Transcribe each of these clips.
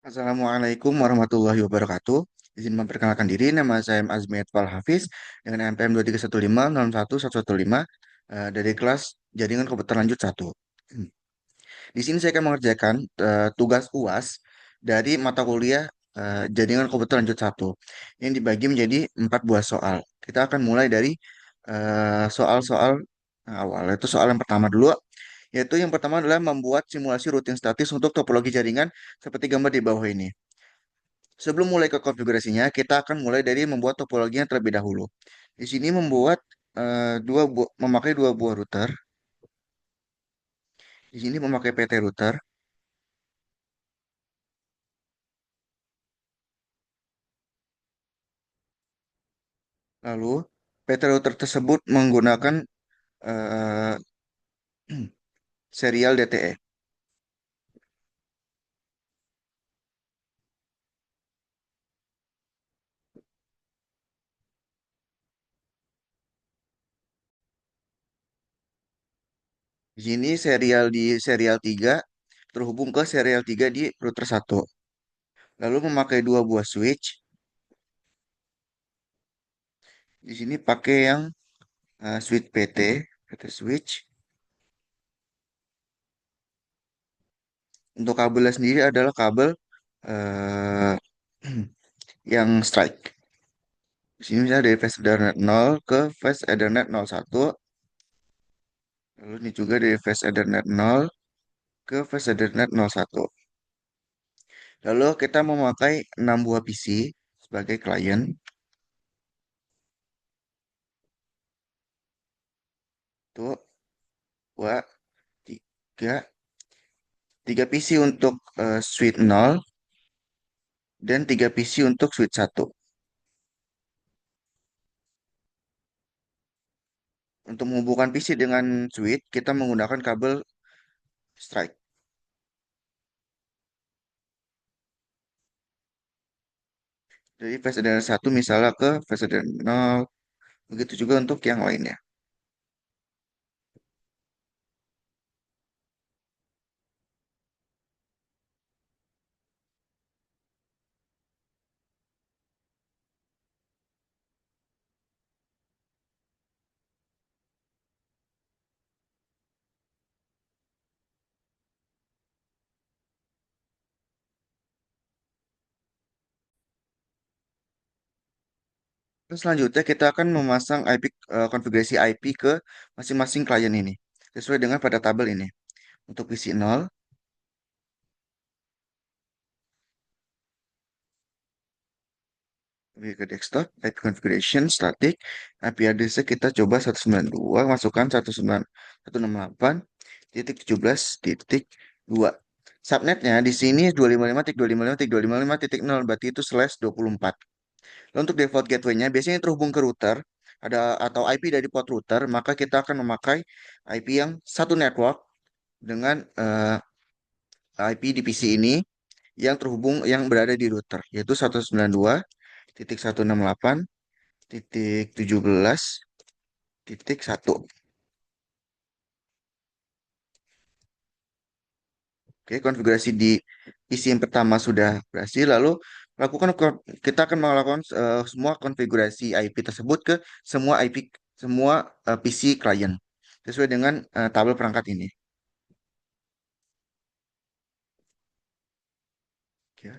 Assalamualaikum warahmatullahi wabarakatuh. Izin memperkenalkan diri, nama saya Azmi Atfal Hafiz dengan NPM 231506115 dari kelas Jaringan Komputer Lanjut 1. Di sini saya akan mengerjakan tugas UAS dari mata kuliah Jaringan Komputer Lanjut 1 yang dibagi menjadi 4 buah soal. Kita akan mulai dari soal-soal awal, yaitu soal yang pertama dulu, yaitu yang pertama adalah membuat simulasi routing statis untuk topologi jaringan seperti gambar di bawah ini. Sebelum mulai ke konfigurasinya, kita akan mulai dari membuat topologinya terlebih dahulu. Di sini membuat memakai dua buah router. Di sini memakai PT router. Lalu PT router tersebut menggunakan eh, serial DTE. Di sini serial 3 terhubung ke serial 3 di router satu. Lalu memakai dua buah switch. Di sini pakai yang switch PT switch. Untuk kabelnya sendiri adalah kabel eh, yang strike. Di sini misalnya dari fast Ethernet 0 ke fast Ethernet 01. Lalu ini juga dari fast Ethernet 0 ke fast Ethernet 01. Lalu kita memakai 6 buah PC sebagai klien. Itu dua, tiga, tiga PC untuk switch 0 dan tiga PC untuk switch 1. Untuk menghubungkan PC dengan switch, kita menggunakan kabel strike. Dari fast Ethernet 1 misalnya ke fast Ethernet 0. Begitu juga untuk yang lainnya. Terus selanjutnya kita akan memasang IP, konfigurasi IP ke masing-masing klien ini sesuai dengan pada tabel ini. Untuk PC 0, lebih ke desktop, IP configuration, static, IP address kita coba 192, masukkan 192 Subnetnya di sini 255.255.255.0, berarti itu slash 24. Lalu untuk default gateway-nya biasanya terhubung ke router ada atau IP dari port router, maka kita akan memakai IP yang satu network dengan IP di PC ini yang terhubung yang berada di router, yaitu 192.168.17.1. Oke, konfigurasi di PC yang pertama sudah berhasil. Lalu kita akan melakukan semua konfigurasi IP tersebut ke semua PC klien sesuai dengan tabel perangkat ini. Oke.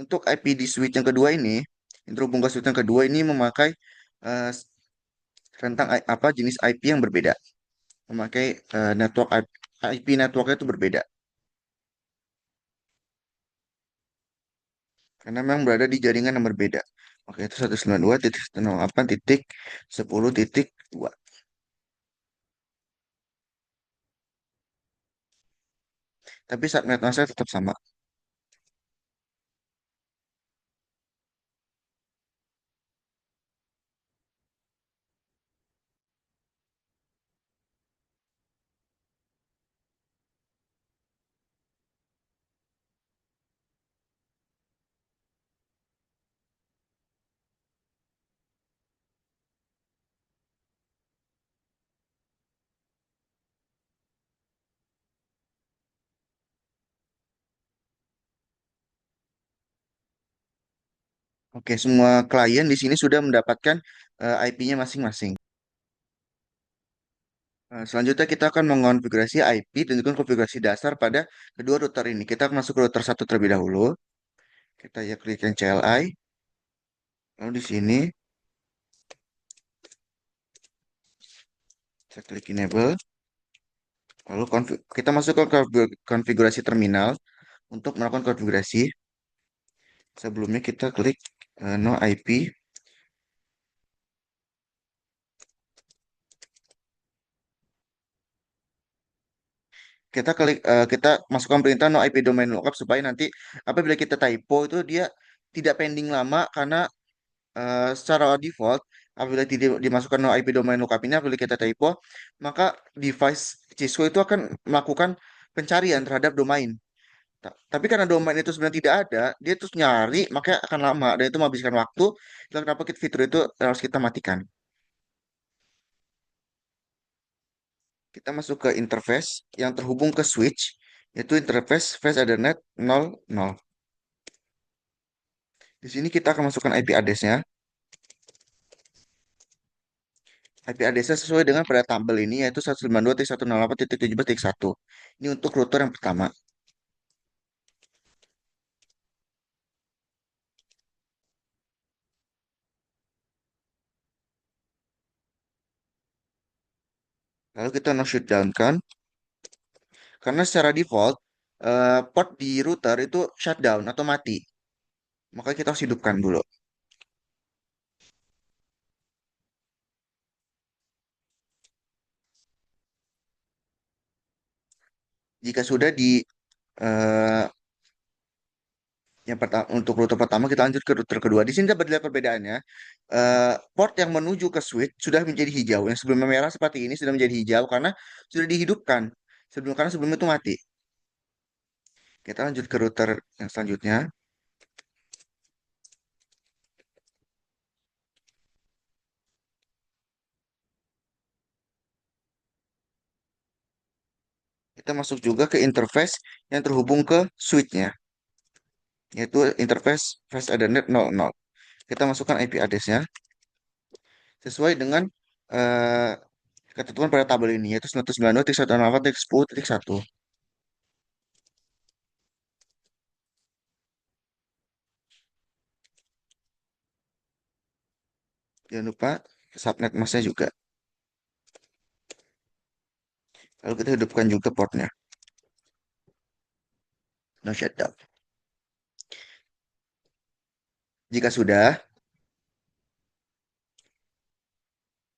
Untuk IP di switch yang kedua ini, yang terhubung ke switch yang kedua ini memakai eh, rentang jenis IP yang berbeda, memakai IP networknya itu berbeda karena memang berada di jaringan yang berbeda. Oke, itu 192.168.10.2. Tapi subnet saya tetap sama. Oke, semua klien di sini sudah mendapatkan IP-nya masing-masing. Selanjutnya kita akan mengonfigurasi IP dan juga konfigurasi dasar pada kedua router ini. Kita akan masuk ke router satu terlebih dahulu. Kita ya klik yang CLI. Lalu di sini saya klik enable. Lalu kita masuk ke konfigurasi terminal untuk melakukan konfigurasi. Sebelumnya kita klik no IP. Kita masukkan perintah no IP domain lookup supaya nanti apabila kita typo itu dia tidak pending lama karena secara default apabila tidak dimasukkan no IP domain lookup ini apabila kita typo maka device Cisco itu akan melakukan pencarian terhadap domain. Tapi karena domain itu sebenarnya tidak ada, dia terus nyari, makanya akan lama dan itu menghabiskan waktu. Itulah kenapa fitur itu harus kita matikan. Kita masuk ke interface yang terhubung ke switch, yaitu interface Fast Ethernet 00. Di sini kita akan masukkan IP address-nya. IP address-nya sesuai dengan pada tabel ini, yaitu 192.168.17.1. Ini untuk router yang pertama. Lalu kita no shutdown kan, karena secara default, port di router itu shutdown atau mati. Maka kita harus hidupkan dulu. Jika sudah di eh, yang pertama untuk router pertama kita lanjut ke router kedua. Di sini dapat dilihat perbedaannya. Port yang menuju ke switch sudah menjadi hijau. Yang sebelumnya merah seperti ini sudah menjadi hijau karena sudah dihidupkan. Karena sebelum itu mati. Kita lanjut ke router yang selanjutnya. Kita masuk juga ke interface yang terhubung ke switch-nya, yaitu interface Fast Ethernet 00. Kita masukkan IP address-nya sesuai dengan eh, ketentuan pada tabel ini, yaitu 192.168.10.1. Jangan lupa subnet masknya juga. Lalu kita hidupkan juga portnya. No shutdown. Jika sudah,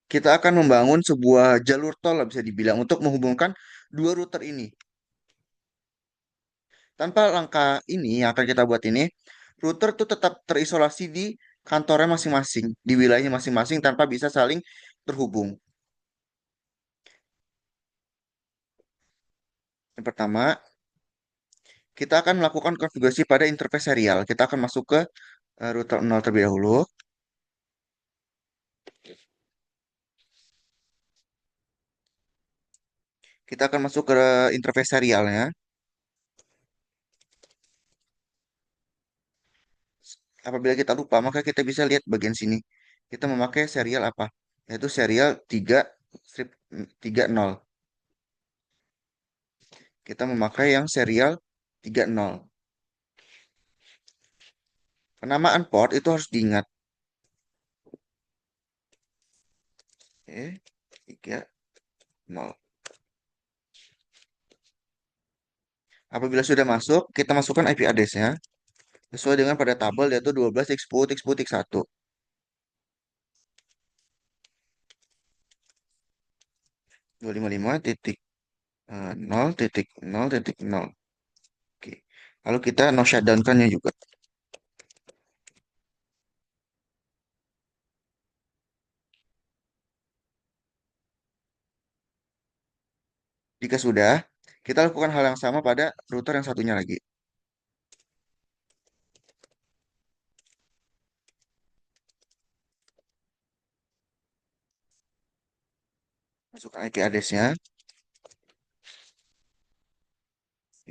kita akan membangun sebuah jalur tol lah bisa dibilang untuk menghubungkan dua router ini. Tanpa langkah ini yang akan kita buat ini, router itu tetap terisolasi di kantornya masing-masing, di wilayahnya masing-masing tanpa bisa saling terhubung. Yang pertama, kita akan melakukan konfigurasi pada interface serial. Kita akan masuk ke router 0 terlebih dahulu. Kita akan masuk ke interface serialnya. Apabila kita lupa, maka kita bisa lihat bagian sini. Kita memakai serial apa? Yaitu serial 3 strip 30. Kita memakai yang serial 30. Penamaan port itu harus diingat. Oke, 30. Apabila sudah masuk, kita masukkan IP address-nya sesuai dengan pada tabel yaitu 12.10.10.1. 255.0.0.0. Oke. Lalu kita no shutdown-kannya juga. Jika sudah, kita lakukan hal yang sama pada router yang satunya lagi. Masukkan IP address-nya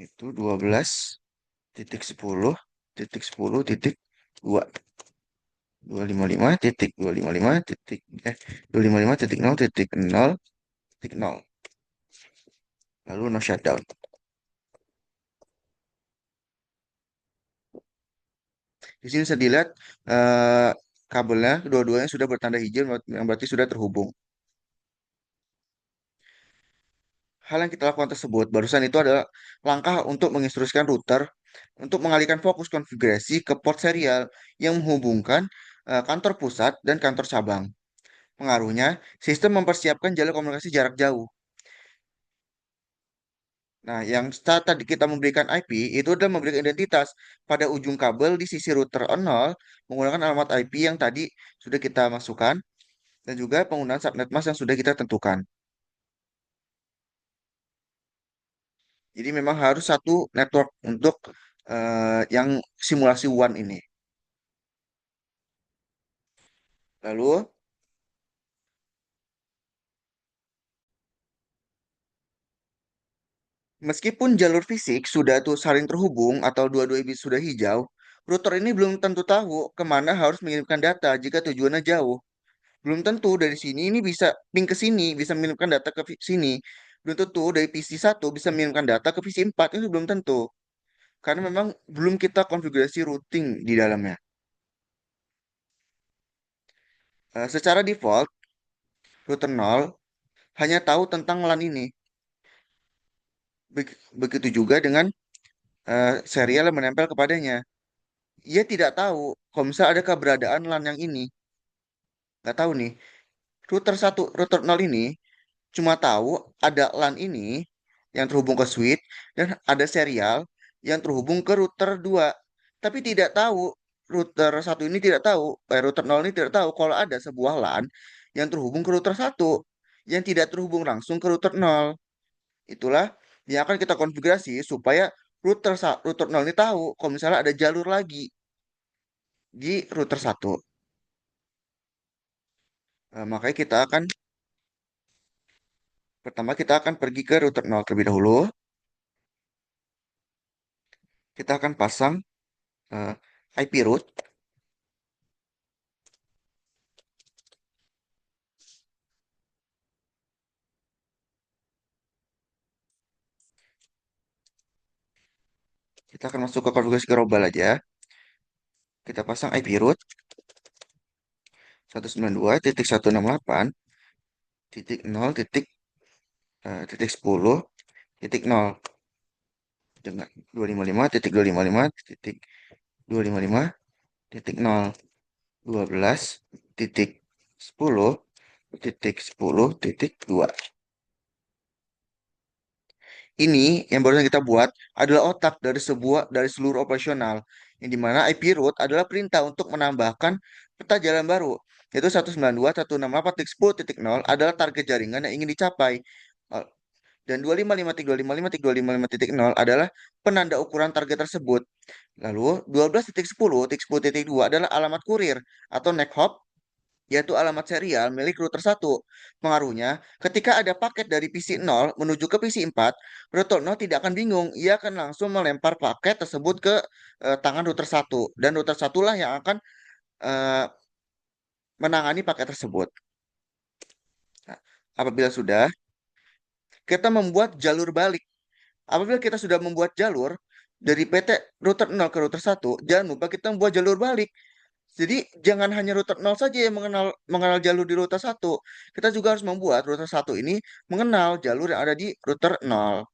itu 12.10.10.2. 255.255 titik 255.0.0 lalu no shutdown. Di sini bisa dilihat eh, kabelnya kedua-duanya sudah bertanda hijau yang berarti sudah terhubung. Hal yang kita lakukan tersebut barusan itu adalah langkah untuk menginstruksikan router untuk mengalihkan fokus konfigurasi ke port serial yang menghubungkan kantor pusat dan kantor cabang. Pengaruhnya, sistem mempersiapkan jalur komunikasi jarak jauh. Nah, yang saat tadi kita memberikan IP itu adalah memberikan identitas pada ujung kabel di sisi router 0 menggunakan alamat IP yang tadi sudah kita masukkan dan juga penggunaan subnet mask yang sudah kita tentukan. Jadi memang harus satu network untuk yang simulasi WAN ini. Lalu, meskipun jalur fisik sudah tuh saling terhubung atau dua-dua bit sudah hijau, router ini belum tentu tahu kemana harus mengirimkan data jika tujuannya jauh. Belum tentu dari sini ini bisa ping ke sini, bisa mengirimkan data ke sini. Belum tentu dari PC 1 bisa mengirimkan data ke PC 4 itu belum tentu. Karena memang belum kita konfigurasi routing di dalamnya. Secara default, router 0 hanya tahu tentang LAN ini. Begitu juga dengan serial yang menempel kepadanya. Ia tidak tahu kalau misalnya ada keberadaan LAN yang ini. Nggak tahu nih. Router 0 ini cuma tahu ada LAN ini yang terhubung ke switch dan ada serial yang terhubung ke router 2. Tapi tidak tahu router 1 ini tidak tahu, router 0 ini tidak tahu kalau ada sebuah LAN yang terhubung ke router 1 yang tidak terhubung langsung ke router 0. Itulah yang akan kita konfigurasi supaya router 0 ini tahu kalau misalnya ada jalur lagi di router 1. Makanya pertama kita akan pergi ke router 0 terlebih dahulu. Kita akan pasang eh, IP root. Kita akan masuk ke konfigurasi global aja. Kita pasang IP root 192.168.0.10.0 dengan 255.255.255.0 12.10.10.2. Ini yang barusan kita buat adalah otak dari seluruh operasional yang dimana IP root adalah perintah untuk menambahkan peta jalan baru yaitu 192.168.10.0 adalah target jaringan yang ingin dicapai. Eh, dan 255.325.325.0 adalah penanda ukuran target tersebut. Lalu 12.10.10.2 adalah alamat kurir atau neck hop yaitu alamat serial milik router 1. Pengaruhnya, ketika ada paket dari PC 0 menuju ke PC 4, router 0 tidak akan bingung. Ia akan langsung melempar paket tersebut ke tangan router 1. Dan router 1 lah yang akan eh, menangani paket tersebut. Nah, apabila sudah, kita membuat jalur balik. Apabila kita sudah membuat jalur dari PT router 0 ke router 1, jangan lupa kita membuat jalur balik. Jadi jangan hanya router 0 saja yang mengenal mengenal jalur di router 1. Kita juga harus membuat router 1 ini mengenal jalur yang ada di router 0.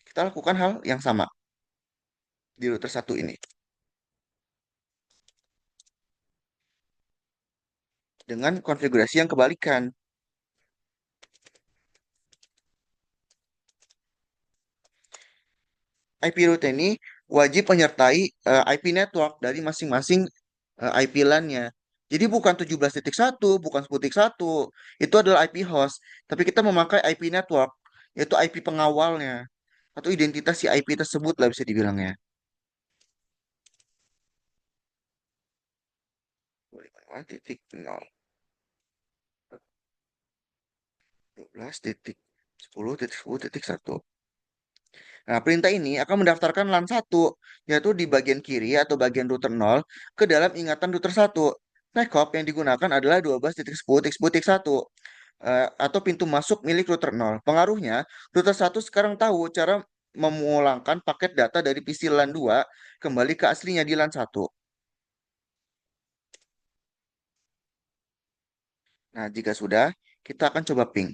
Kita lakukan hal yang sama di router 1 ini dengan konfigurasi yang kebalikan. IP route ini wajib menyertai IP network dari masing-masing IP LAN-nya. Jadi bukan 17.1, bukan 10.1, itu adalah IP host. Tapi kita memakai IP network, yaitu IP pengawalnya. Atau identitas si IP tersebut lah bisa dibilangnya. 255.0, 12.10.10.1. Nah, perintah ini akan mendaftarkan LAN 1, yaitu di bagian kiri atau bagian router 0, ke dalam ingatan router 1. Snapcop yang digunakan adalah 12.10.10.1 atau pintu masuk milik router nol. Pengaruhnya, router satu sekarang tahu cara memulangkan paket data dari PC LAN 2 kembali ke aslinya di LAN satu. Nah, jika sudah, kita akan coba ping.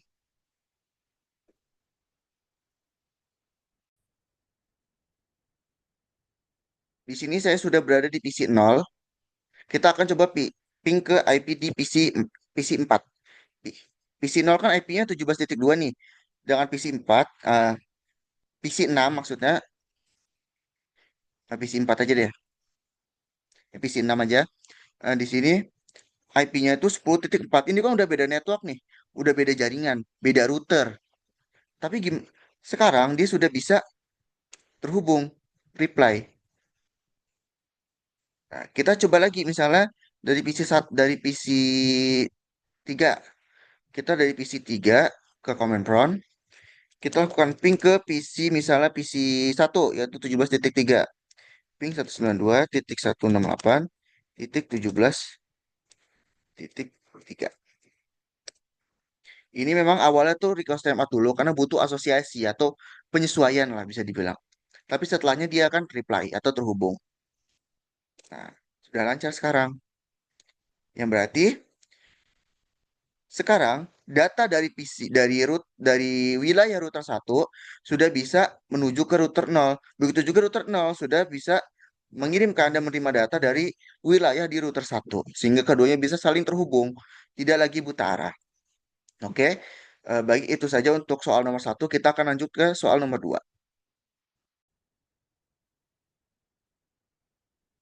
Di sini saya sudah berada di PC nol. Kita akan coba ping ke IP di PC 4. PC 0 kan IP-nya 17.2 nih. Dengan PC 4, PC 6 maksudnya, PC 4 aja deh. PC 6 aja. Di sini IP-nya itu 10.4. Ini kan udah beda network nih. Udah beda jaringan, beda router. Tapi sekarang dia sudah bisa terhubung, reply. Nah, kita coba lagi misalnya dari PC 3. Kita dari PC 3 ke command prompt, kita lakukan ping ke PC misalnya PC 1 yaitu 17.3. Ping 192.168.17.3. Ini memang awalnya tuh request timeout dulu karena butuh asosiasi atau penyesuaian lah bisa dibilang. Tapi setelahnya dia akan reply atau terhubung. Nah, sudah lancar sekarang. Yang berarti sekarang data dari PC dari wilayah router satu sudah bisa menuju ke router nol. Begitu juga router nol sudah bisa mengirimkan dan menerima data dari wilayah di router satu sehingga keduanya bisa saling terhubung, tidak lagi buta arah. Oke. Baik itu saja untuk soal nomor satu. Kita akan lanjut ke soal nomor dua.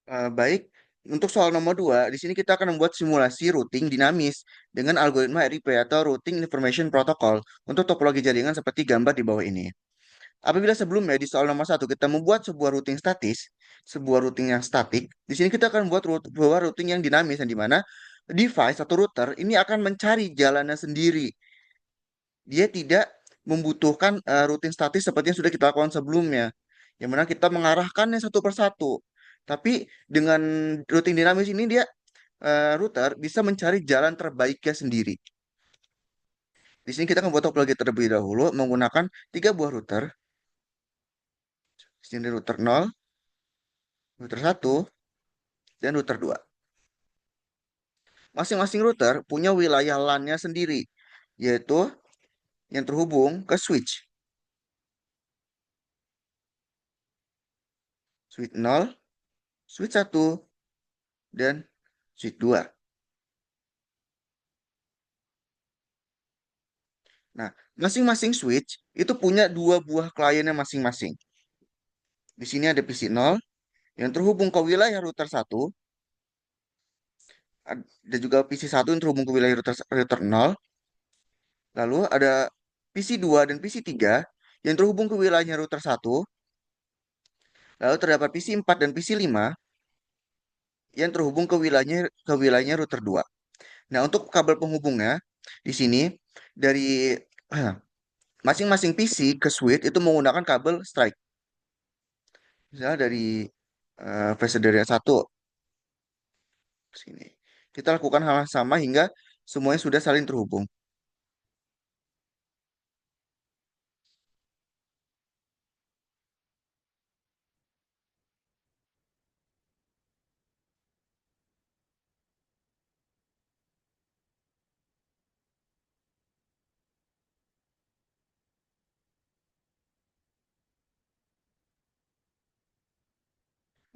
Baik, untuk soal nomor dua, di sini kita akan membuat simulasi routing dinamis dengan algoritma RIP atau Routing Information Protocol untuk topologi jaringan seperti gambar di bawah ini. Apabila sebelumnya di soal nomor satu kita membuat sebuah routing statis, sebuah routing yang statik, di sini kita akan membuat sebuah routing yang dinamis, yang dimana device atau router ini akan mencari jalannya sendiri. Dia tidak membutuhkan routing statis seperti yang sudah kita lakukan sebelumnya, yang mana kita mengarahkannya satu persatu. Tapi dengan routing dinamis ini dia router bisa mencari jalan terbaiknya sendiri. Di sini kita akan buat topologi terlebih dahulu menggunakan tiga buah router. Di sini router nol, router satu, dan router 2. Masing-masing router punya wilayah LAN-nya sendiri, yaitu yang terhubung ke switch. Switch nol, switch satu, dan switch 2. Nah, masing-masing switch itu punya dua buah kliennya masing-masing. Di sini ada PC nol yang terhubung ke wilayah router satu, dan juga PC satu yang terhubung ke wilayah router 0. Lalu ada PC 2 dan PC 3 yang terhubung ke wilayahnya router satu. Lalu terdapat PC 4 dan PC 5 yang terhubung ke wilayahnya router 2. Nah, untuk kabel penghubungnya di sini dari masing-masing PC ke switch itu menggunakan kabel strike. Misalnya dari fase dari satu ke sini. Kita lakukan hal yang sama hingga semuanya sudah saling terhubung.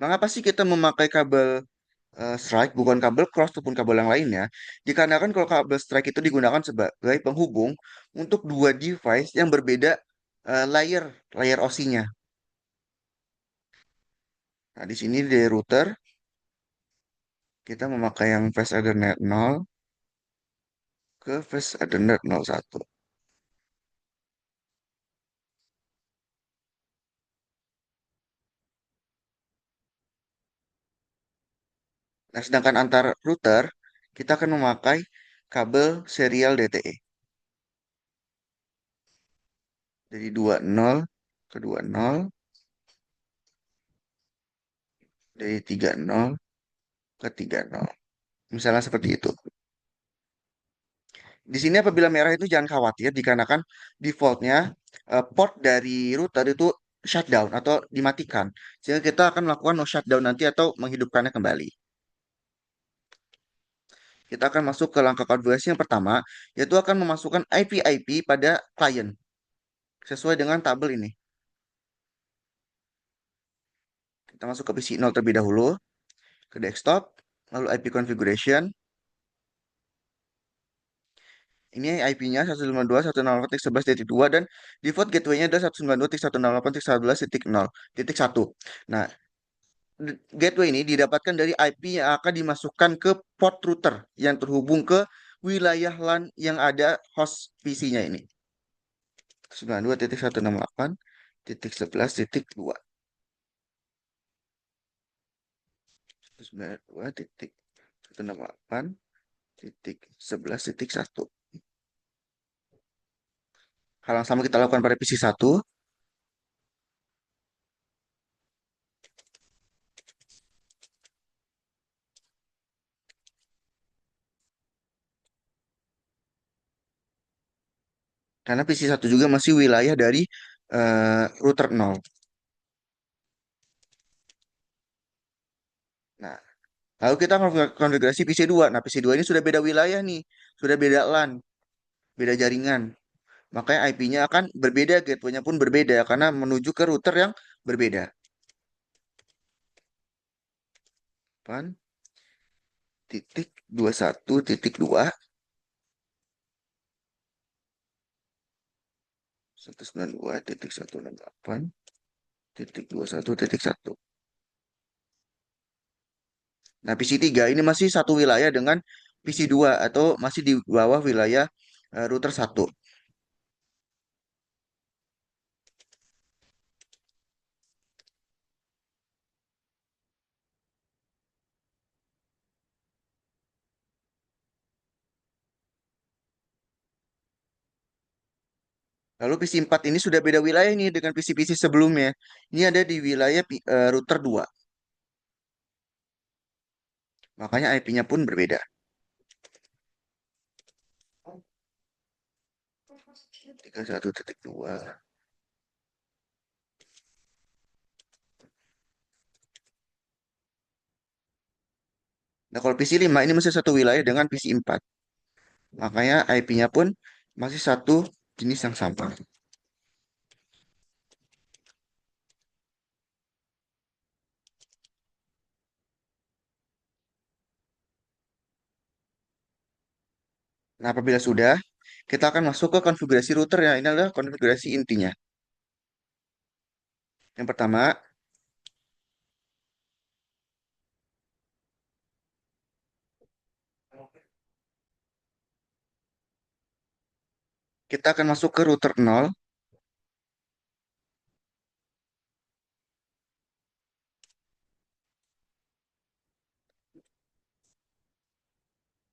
Mengapa sih kita memakai kabel strike bukan kabel cross ataupun kabel yang lainnya? Dikarenakan kalau kabel strike itu digunakan sebagai penghubung untuk dua device yang berbeda layer layer OSI-nya. Nah, di sini di router kita memakai yang fast Ethernet 0 ke fast Ethernet 01. Nah, sedangkan antar router kita akan memakai kabel serial DTE dari 20 ke 20, dari 30 ke 30. Misalnya seperti itu. Di sini apabila merah itu jangan khawatir dikarenakan defaultnya port dari router itu shutdown atau dimatikan. Sehingga kita akan melakukan no shutdown nanti atau menghidupkannya kembali. Kita akan masuk ke langkah konfigurasi yang pertama, yaitu akan memasukkan IP-IP pada klien sesuai dengan tabel ini. Kita masuk ke PC 0 terlebih dahulu, ke desktop, lalu IP configuration. Ini IP-nya 192.168.11.2 dan default gateway-nya adalah 192.168.11.0.1. Nah, gateway ini didapatkan dari IP yang akan dimasukkan ke port router yang terhubung ke wilayah LAN yang ada host PC-nya ini. 92.168.11.2. 92.168.11.1. Hal yang sama kita lakukan pada PC 1. Karena PC 1 juga masih wilayah dari router 0. Nah, lalu kita konfigurasi PC 2. Nah, PC 2 ini sudah beda wilayah nih. Sudah beda LAN, beda jaringan. Makanya IP-nya akan berbeda, gateway-nya pun berbeda karena menuju ke router yang berbeda. 8.21.2 192.168.21.1. Nah, PC 3 ini masih satu wilayah dengan PC 2 atau masih di bawah wilayah router 1. Lalu PC 4 ini sudah beda wilayah nih dengan PC-PC sebelumnya. Ini ada di wilayah router 2. Makanya IP-nya pun berbeda. 31.2. Nah, kalau PC 5 ini masih satu wilayah dengan PC 4. Makanya IP-nya pun masih satu jenis yang sama. Nah, apabila sudah, kita akan masuk ke konfigurasi router ya. Ini adalah konfigurasi intinya. Yang pertama, kita akan masuk ke router 0,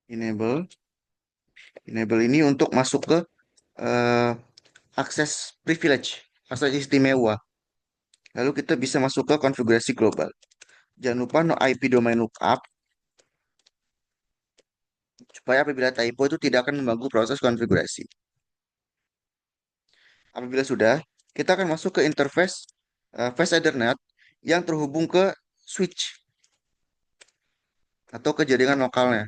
enable. Enable ini untuk masuk ke eh, akses privilege, akses istimewa. Lalu kita bisa masuk ke konfigurasi global. Jangan lupa no IP domain lookup, supaya apabila typo itu tidak akan mengganggu proses konfigurasi. Apabila sudah, kita akan masuk ke interface Fast Ethernet yang terhubung ke switch atau ke jaringan lokalnya.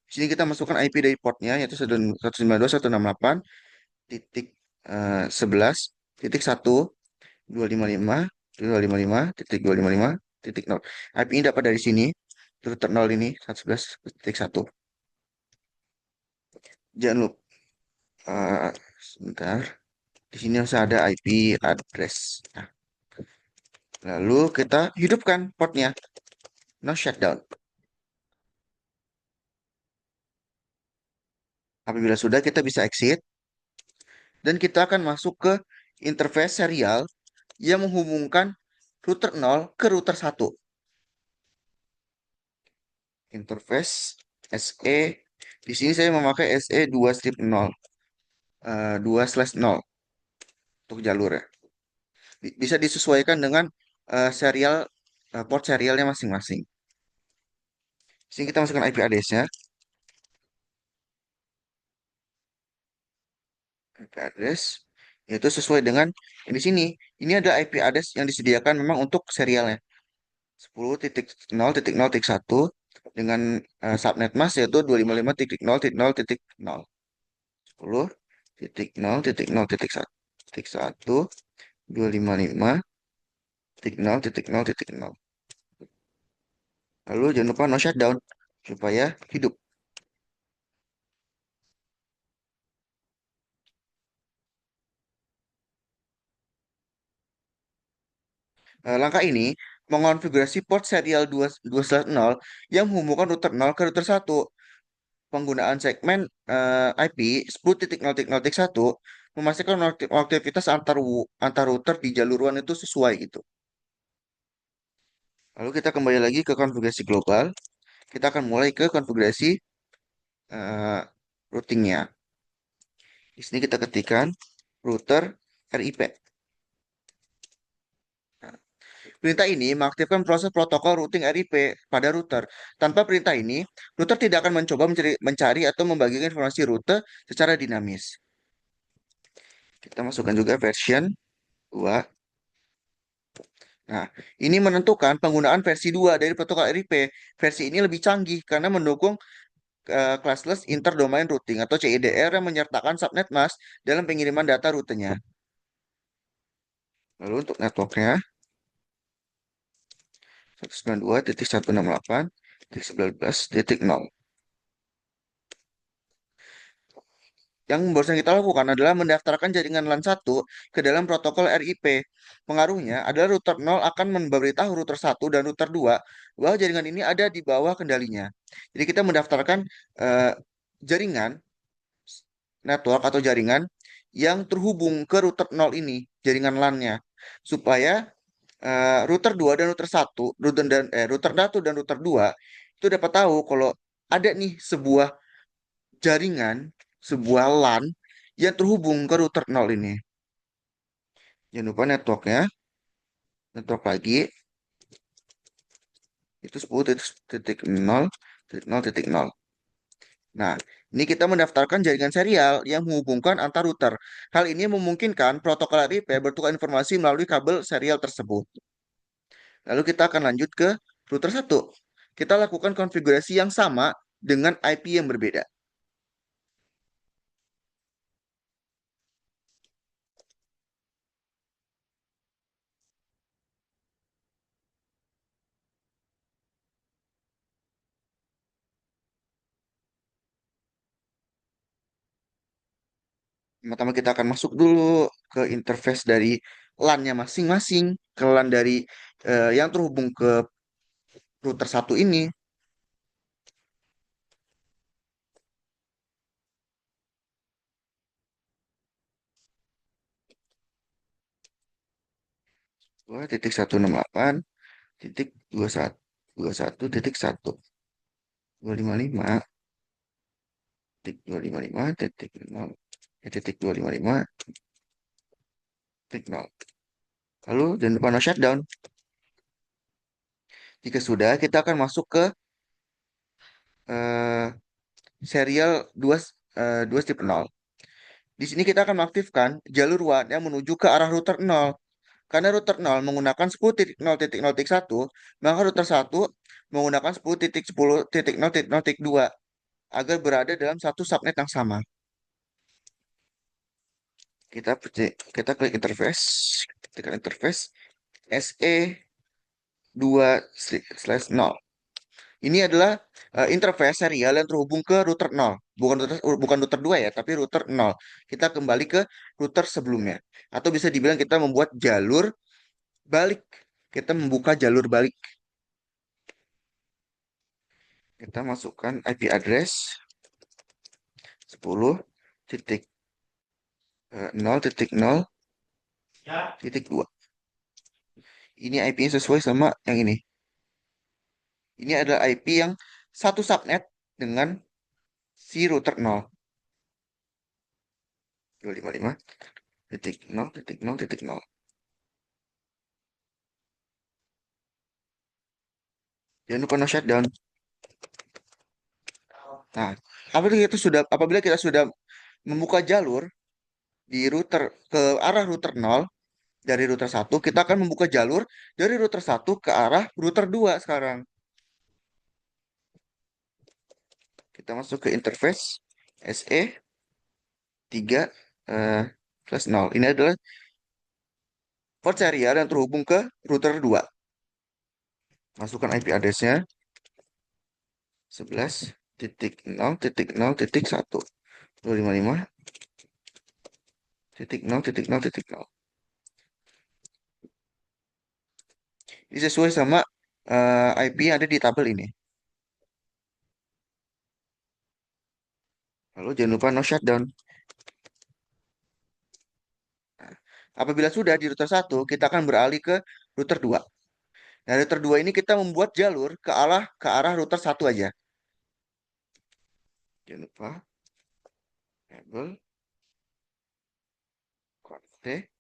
Di sini kita masukkan IP dari portnya yaitu 192.168.11.255.255.255.0. IP ini dapat dari sini, router 0 ini 111.1. Jangan lupa, sebentar. Di sini harus ada IP address. Nah, lalu kita hidupkan portnya, no shutdown. Apabila sudah, kita bisa exit dan kita akan masuk ke interface serial yang menghubungkan router 0 ke router 1. Interface SE. Di sini saya memakai SE 2 strip 0, 2/0 untuk jalur ya. Bisa disesuaikan dengan serial port serialnya masing-masing. Sini kita masukkan IP address-nya. IP address yaitu sesuai dengan yang di sini. Ini ada IP address yang disediakan memang untuk serialnya 10.0.0.1 dengan subnet mask yaitu 255.0.0.0 10.0.0.1 255.0.0.0. Lalu jangan lupa no shutdown supaya hidup. Langkah ini mengonfigurasi port serial 2/0 yang menghubungkan router 0 ke router 1. Penggunaan segmen IP 10.0.0.1 memastikan aktivitas antar router di jalur WAN itu sesuai gitu. Lalu kita kembali lagi ke konfigurasi global. Kita akan mulai ke konfigurasi eh, routingnya. Di sini kita ketikkan router RIP. Nah, perintah ini mengaktifkan proses protokol routing RIP pada router. Tanpa perintah ini, router tidak akan mencoba mencari atau membagikan informasi rute secara dinamis. Kita masukkan juga version 2. Nah, ini menentukan penggunaan versi 2 dari protokol RIP. Versi ini lebih canggih karena mendukung classless interdomain routing atau CIDR yang menyertakan subnet mask dalam pengiriman data rutenya. Lalu untuk networknya 192.168.19.0. Yang barusan kita lakukan adalah mendaftarkan jaringan LAN 1 ke dalam protokol RIP. Pengaruhnya adalah router 0 akan memberitahu router 1 dan router 2 bahwa jaringan ini ada di bawah kendalinya. Jadi kita mendaftarkan eh, jaringan network atau jaringan yang terhubung ke router 0 ini, jaringan LAN-nya. Supaya router 2 dan router 1, router 1 dan router 2 itu dapat tahu kalau ada nih sebuah jaringan, sebuah LAN yang terhubung ke router 0 ini. Jangan lupa networknya, network lagi, itu 10.0.0.0. Nah, ini kita mendaftarkan jaringan serial yang menghubungkan antar router. Hal ini memungkinkan protokol RIP bertukar informasi melalui kabel serial tersebut. Lalu kita akan lanjut ke router 1. Kita lakukan konfigurasi yang sama dengan IP yang berbeda. Pertama kita akan masuk dulu ke interface dari LAN-nya masing-masing, ke LAN dari yang terhubung ke router 1 ini. Dua titik 168 titik 21.1 titik 1 255 titik 255 titik 0 titik 255 titik 0. Lalu jangan lupa no shutdown. Jika sudah, kita akan masuk ke eh, serial 2 2.0. Di sini kita akan mengaktifkan jalur WAN yang menuju ke arah router 0. Karena router 0 menggunakan 10.0.0.1, maka router 1 menggunakan 10.10.0.0.2 agar berada dalam satu subnet yang sama. Kita klik interface, ketikkan interface SE2/0. Ini adalah interface serial yang terhubung ke router 0. Bukan router 2 ya, tapi router 0. Kita kembali ke router sebelumnya. Atau bisa dibilang kita membuat jalur balik. Kita membuka jalur balik. Kita masukkan IP address 10.0.0.2. Ini IP-nya sesuai sama yang ini. Ini adalah IP yang satu subnet dengan si router 0. 255.0.0.0. Jangan lupa no shutdown. Nah, apabila kita sudah membuka jalur di router ke arah router nol dari router satu, kita akan membuka jalur dari router satu ke arah router 2 sekarang. Kita masuk ke interface SE 3 eh, plus 0. Ini adalah port serial yang terhubung ke router 2. Masukkan IP address-nya 11.0.0.1 255.0.0.0. Ini sesuai sama IP yang ada di tabel ini. Lalu jangan lupa no shutdown. Nah, apabila sudah di router satu, kita akan beralih ke router 2. Nah, router 2 ini kita membuat jalur ke arah router satu aja. Jangan lupa enable konfig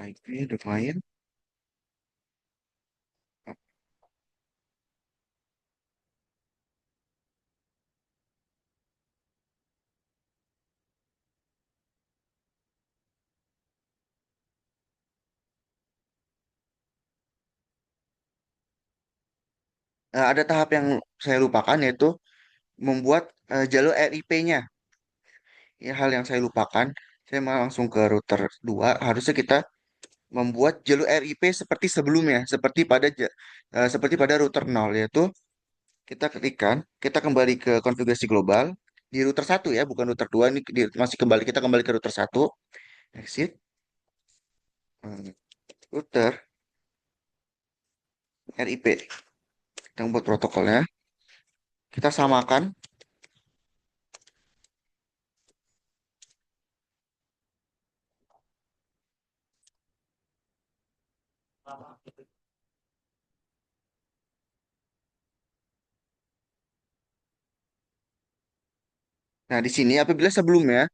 IP domain. Ada tahap yang saya lupakan yaitu membuat jalur RIP-nya. Ini hal yang saya lupakan. Saya mau langsung ke router 2. Harusnya kita membuat jalur RIP seperti sebelumnya, seperti pada router nol, yaitu kita kembali ke konfigurasi global di router satu ya, bukan router 2. Ini masih kita kembali ke router satu. Exit router RIP. Kita buat protokolnya. Kita samakan. Nah, di sini apabila sebelumnya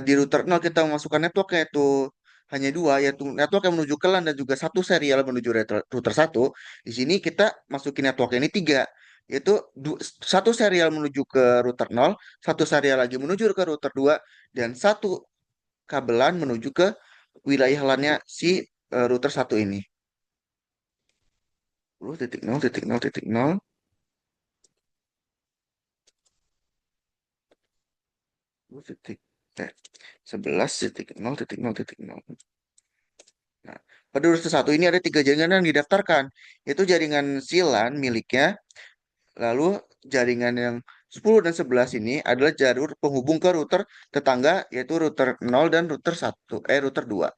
di router nol kita memasukkan network yaitu hanya dua, yaitu network yang menuju ke LAN dan juga satu serial menuju router satu. Di sini kita masukin network ini tiga, yaitu satu serial menuju ke router nol, satu serial lagi menuju ke router dua, dan satu kabelan menuju ke wilayah LAN-nya si router satu ini. 10.0.0.0 titik eh, 11.0.0.0. Nah, pada router satu ini ada tiga jaringan yang didaftarkan, yaitu jaringan SILAN miliknya, lalu jaringan yang 10 dan 11 ini adalah jalur penghubung ke router tetangga, yaitu router nol dan router 2.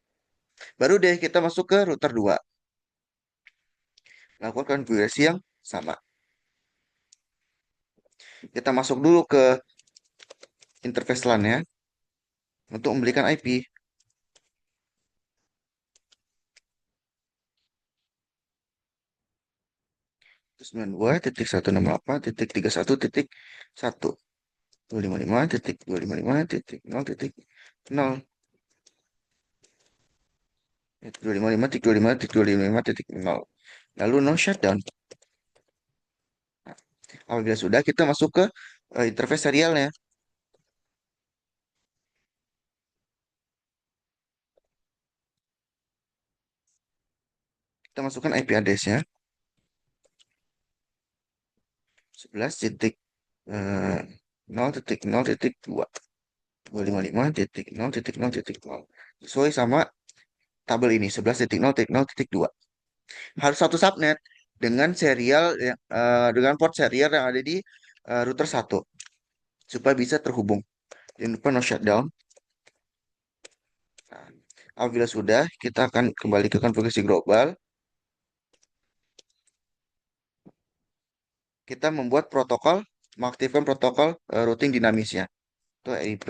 Baru deh kita masuk ke router 2, lakukan konfigurasi yang sama. Kita masuk dulu ke interface LAN ya, untuk memberikan IP. 92.168.31.1 255.255.0.0 255.255.255.0. Lalu no shutdown. Nah, apabila sudah, kita masuk ke interface serialnya. Kita masukkan IP address-nya 11.0.0.2 255.0.0.0. Sesuai sama tabel ini 11.0.0.2. Harus satu subnet dengan dengan port serial yang ada di router satu supaya bisa terhubung. Jangan lupa no shutdown. Nah, apabila sudah, kita akan kembali ke konfigurasi global. Kita membuat mengaktifkan protokol routing dinamisnya. Itu RIP.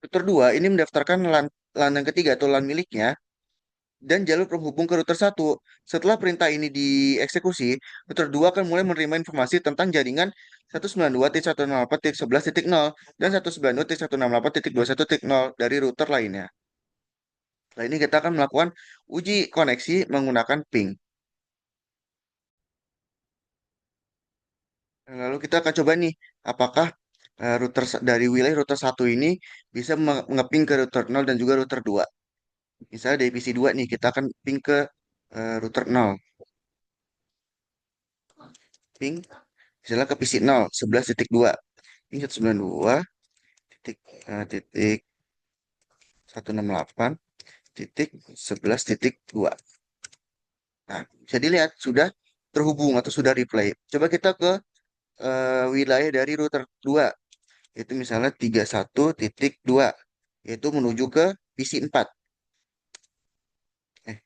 Router 2 ini mendaftarkan LAN yang ketiga atau LAN miliknya dan jalur penghubung ke router satu. Setelah perintah ini dieksekusi, router 2 akan mulai menerima informasi tentang jaringan 192.168.11.0 dan 192.168.21.0 dari router lainnya. Setelah ini kita akan melakukan uji koneksi menggunakan ping. Lalu kita akan coba nih, apakah dari wilayah router satu ini bisa mengeping ke router 0 dan juga router 2. Misalnya dari PC 2 nih, kita akan ping ke router 0. Ping, misalnya ke PC 0, 11.2. Ping 192 titik 168 titik 11.2. Nah, bisa dilihat sudah terhubung atau sudah replay. Coba kita ke wilayah dari router 2, yaitu misalnya 31.2, yaitu menuju ke PC 4. Eh,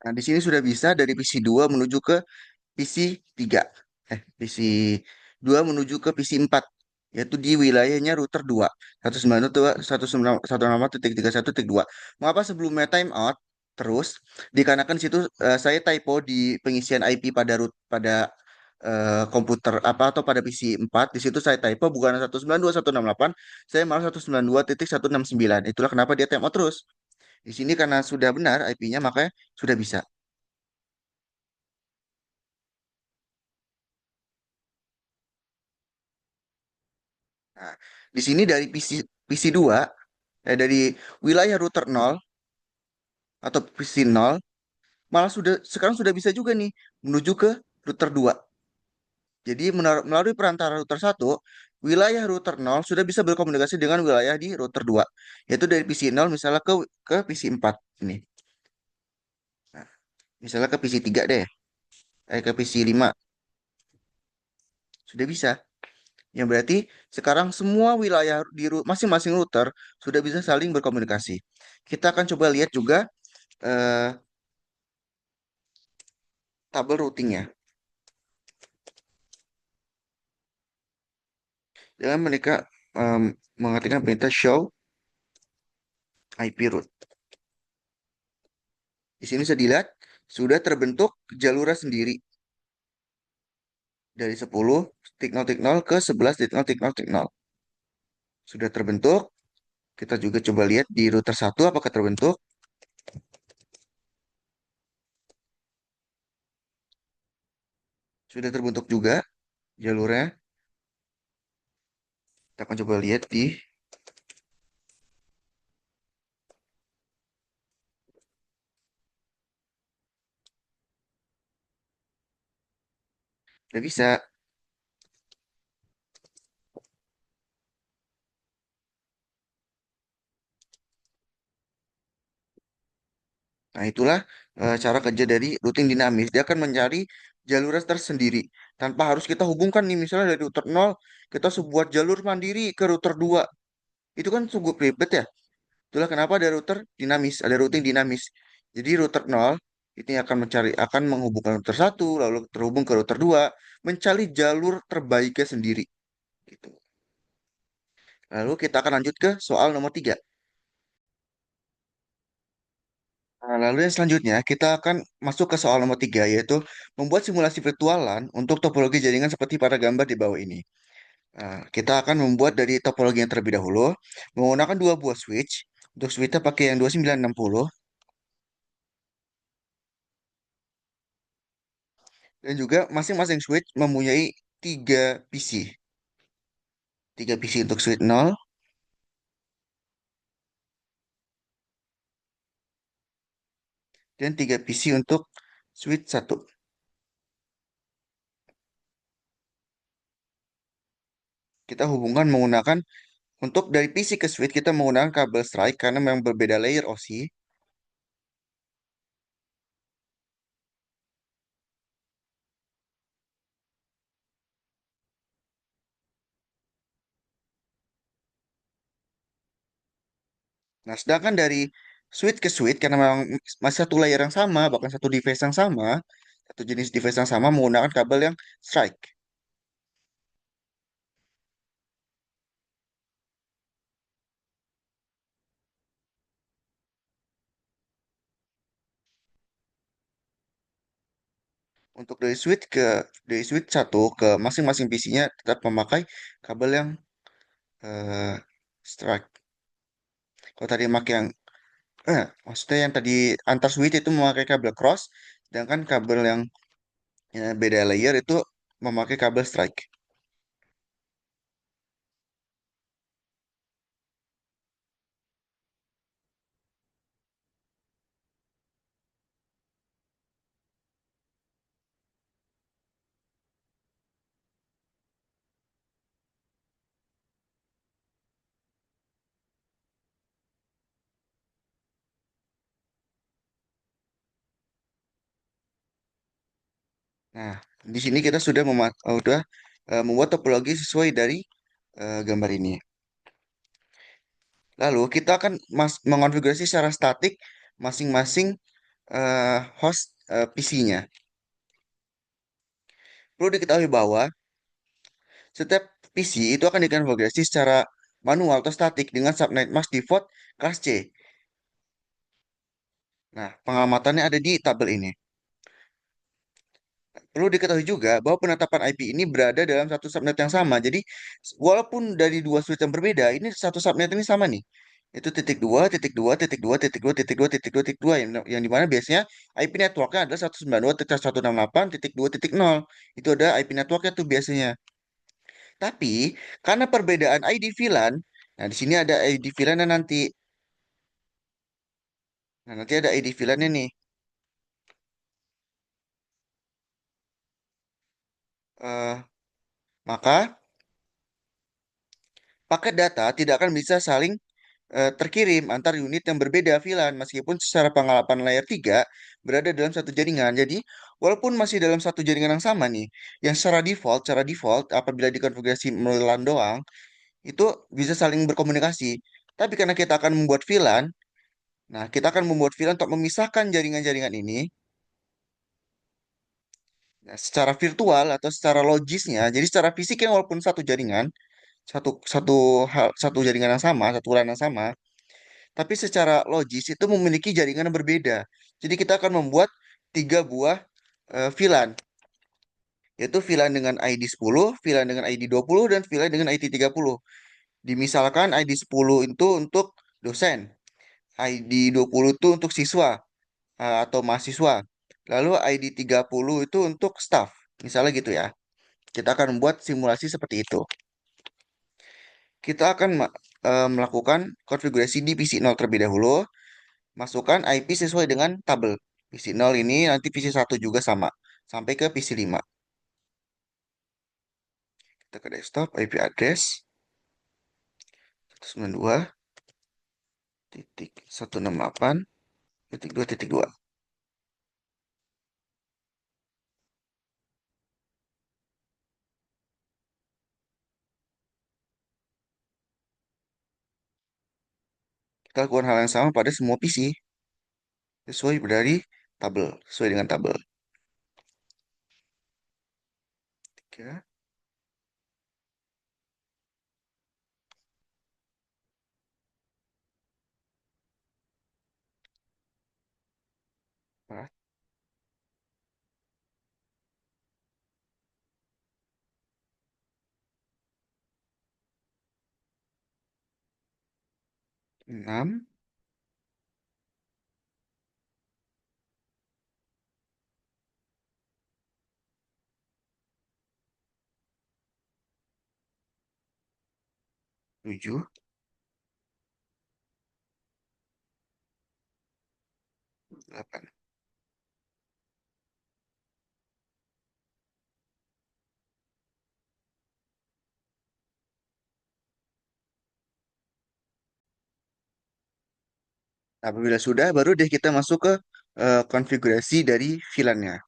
Nah, di sini sudah bisa dari PC 2 menuju ke PC 3. PC 2 menuju ke PC 4, yaitu di wilayahnya router 2. 192.168.31.2. Mengapa sebelumnya timeout? Terus, dikarenakan situ saya typo di pengisian IP pada komputer apa atau pada PC 4. Di situ saya typo bukan 192.168, saya malah 192.169. Itulah kenapa dia timeout terus. Di sini karena sudah benar IP-nya, makanya sudah bisa. Nah, di sini dari PC 2, dari wilayah router 0 atau PC 0, malah sekarang sudah bisa juga nih menuju ke router 2. Jadi melalui perantara router satu, wilayah router 0 sudah bisa berkomunikasi dengan wilayah di router 2, yaitu dari PC 0 misalnya ke PC 4 ini. Nah, misalnya ke PC 3 deh, ke PC 5 sudah bisa. Yang berarti sekarang semua wilayah di masing-masing router sudah bisa saling berkomunikasi. Kita akan coba lihat juga eh, tabel routingnya. Dengan mereka mengetikkan perintah show IP route. Di sini bisa dilihat sudah terbentuk jalurnya sendiri dari 10 titik 0 titik 0 ke 11 titik 0 titik 0 titik 0. Sudah terbentuk. Kita juga coba lihat di router satu apakah terbentuk. Sudah terbentuk juga jalurnya. Kita akan coba lihat di sudah bisa. Nah, itulah cara kerja dari routing dinamis. Dia akan mencari jalur tersendiri tanpa harus kita hubungkan nih misalnya dari router 0 kita sebuah jalur mandiri ke router 2. Itu kan sungguh ribet ya. Itulah kenapa ada router dinamis, ada routing dinamis. Jadi router 0 ini akan menghubungkan router satu lalu terhubung ke router 2 mencari jalur terbaiknya sendiri gitu. Lalu kita akan lanjut ke soal nomor 3. Nah, lalu yang selanjutnya kita akan masuk ke soal nomor 3, yaitu membuat simulasi virtualan untuk topologi jaringan seperti pada gambar di bawah ini. Nah, kita akan membuat dari topologi yang terlebih dahulu menggunakan dua buah switch. Untuk switchnya pakai yang 2960 dan juga masing-masing switch mempunyai tiga PC. Tiga PC untuk switch 0 dan tiga PC untuk switch satu. Kita hubungkan menggunakan untuk dari PC ke switch kita menggunakan kabel strike karena memang berbeda layer OSI. Nah, sedangkan dari switch ke switch, karena memang masih satu layer yang sama, bahkan satu device yang sama, satu jenis device yang sama menggunakan kabel yang strike. Untuk dari switch satu ke masing-masing PC-nya tetap memakai kabel yang eh, strike. Kalau tadi memakai yang maksudnya yang tadi antar switch itu memakai kabel cross, sedangkan kabel yang beda layer itu memakai kabel strike. Nah, di sini kita sudah membuat topologi sesuai dari gambar ini. Lalu kita akan mengonfigurasi secara statik masing-masing host PC-nya. Perlu diketahui bahwa setiap PC itu akan dikonfigurasi secara manual atau statik dengan subnet mask default kelas C. Nah, pengamatannya ada di tabel ini. Perlu diketahui juga bahwa penetapan IP ini berada dalam satu subnet yang sama. Jadi, walaupun dari dua switch yang berbeda, ini satu subnet ini sama nih. Itu titik dua, titik dua, titik dua, titik dua, titik dua, titik dua, titik dua, yang dimana biasanya IP networknya adalah 192.168.2.0. Itu ada IP networknya tuh biasanya. Tapi karena perbedaan ID VLAN, nah di sini ada ID VLAN nanti. Nah, nanti ada ID VLAN-nya nih. Eh, maka paket data tidak akan bisa saling terkirim antar unit yang berbeda VLAN meskipun secara pengalaman layer 3 berada dalam satu jaringan. Jadi, walaupun masih dalam satu jaringan yang sama nih, yang secara default apabila dikonfigurasi melalui LAN doang, itu bisa saling berkomunikasi. Tapi karena kita akan membuat VLAN, nah kita akan membuat VLAN untuk memisahkan jaringan-jaringan ini. Nah, secara virtual atau secara logisnya, jadi secara fisiknya walaupun satu jaringan, satu satu satu jaringan yang sama, satu LAN yang sama, tapi secara logis itu memiliki jaringan yang berbeda. Jadi kita akan membuat tiga buah VLAN, yaitu VLAN dengan ID 10, VLAN dengan ID 20, dan VLAN dengan ID 30. Dimisalkan ID 10 itu untuk dosen, ID 20 itu untuk siswa atau mahasiswa. Lalu ID 30 itu untuk staff. Misalnya gitu ya. Kita akan membuat simulasi seperti itu. Kita akan melakukan konfigurasi di PC 0 terlebih dahulu. Masukkan IP sesuai dengan tabel. PC 0 ini nanti PC 1 juga sama. Sampai ke PC 5. Kita ke desktop, IP address 192.168.2.2. Kita lakukan hal yang sama pada semua PC. Sesuai dari tabel. Sesuai dengan tabel. 3, 4, 6, 7, 8. Apabila sudah, baru deh kita masuk ke konfigurasi dari VLAN-nya.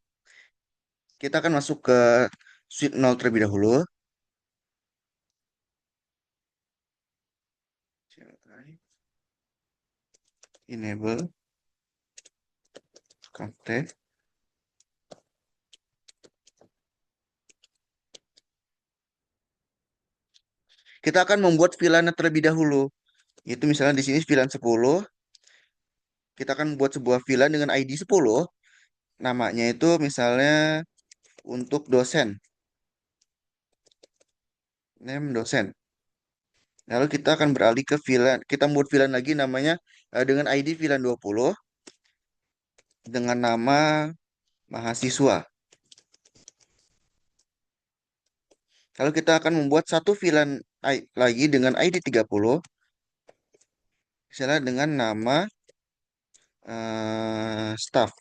Kita akan masuk ke suite 0 terlebih dahulu. enable content. Kita akan membuat VLAN terlebih dahulu. Itu misalnya di sini VLAN 10, kita akan membuat sebuah VLAN dengan ID 10. Namanya itu misalnya untuk dosen, name dosen. Lalu kita akan beralih ke VLAN. Kita membuat VLAN lagi namanya dengan ID VLAN 20 dengan nama mahasiswa. Lalu kita akan membuat satu VLAN lagi dengan ID 30, misalnya dengan nama staff.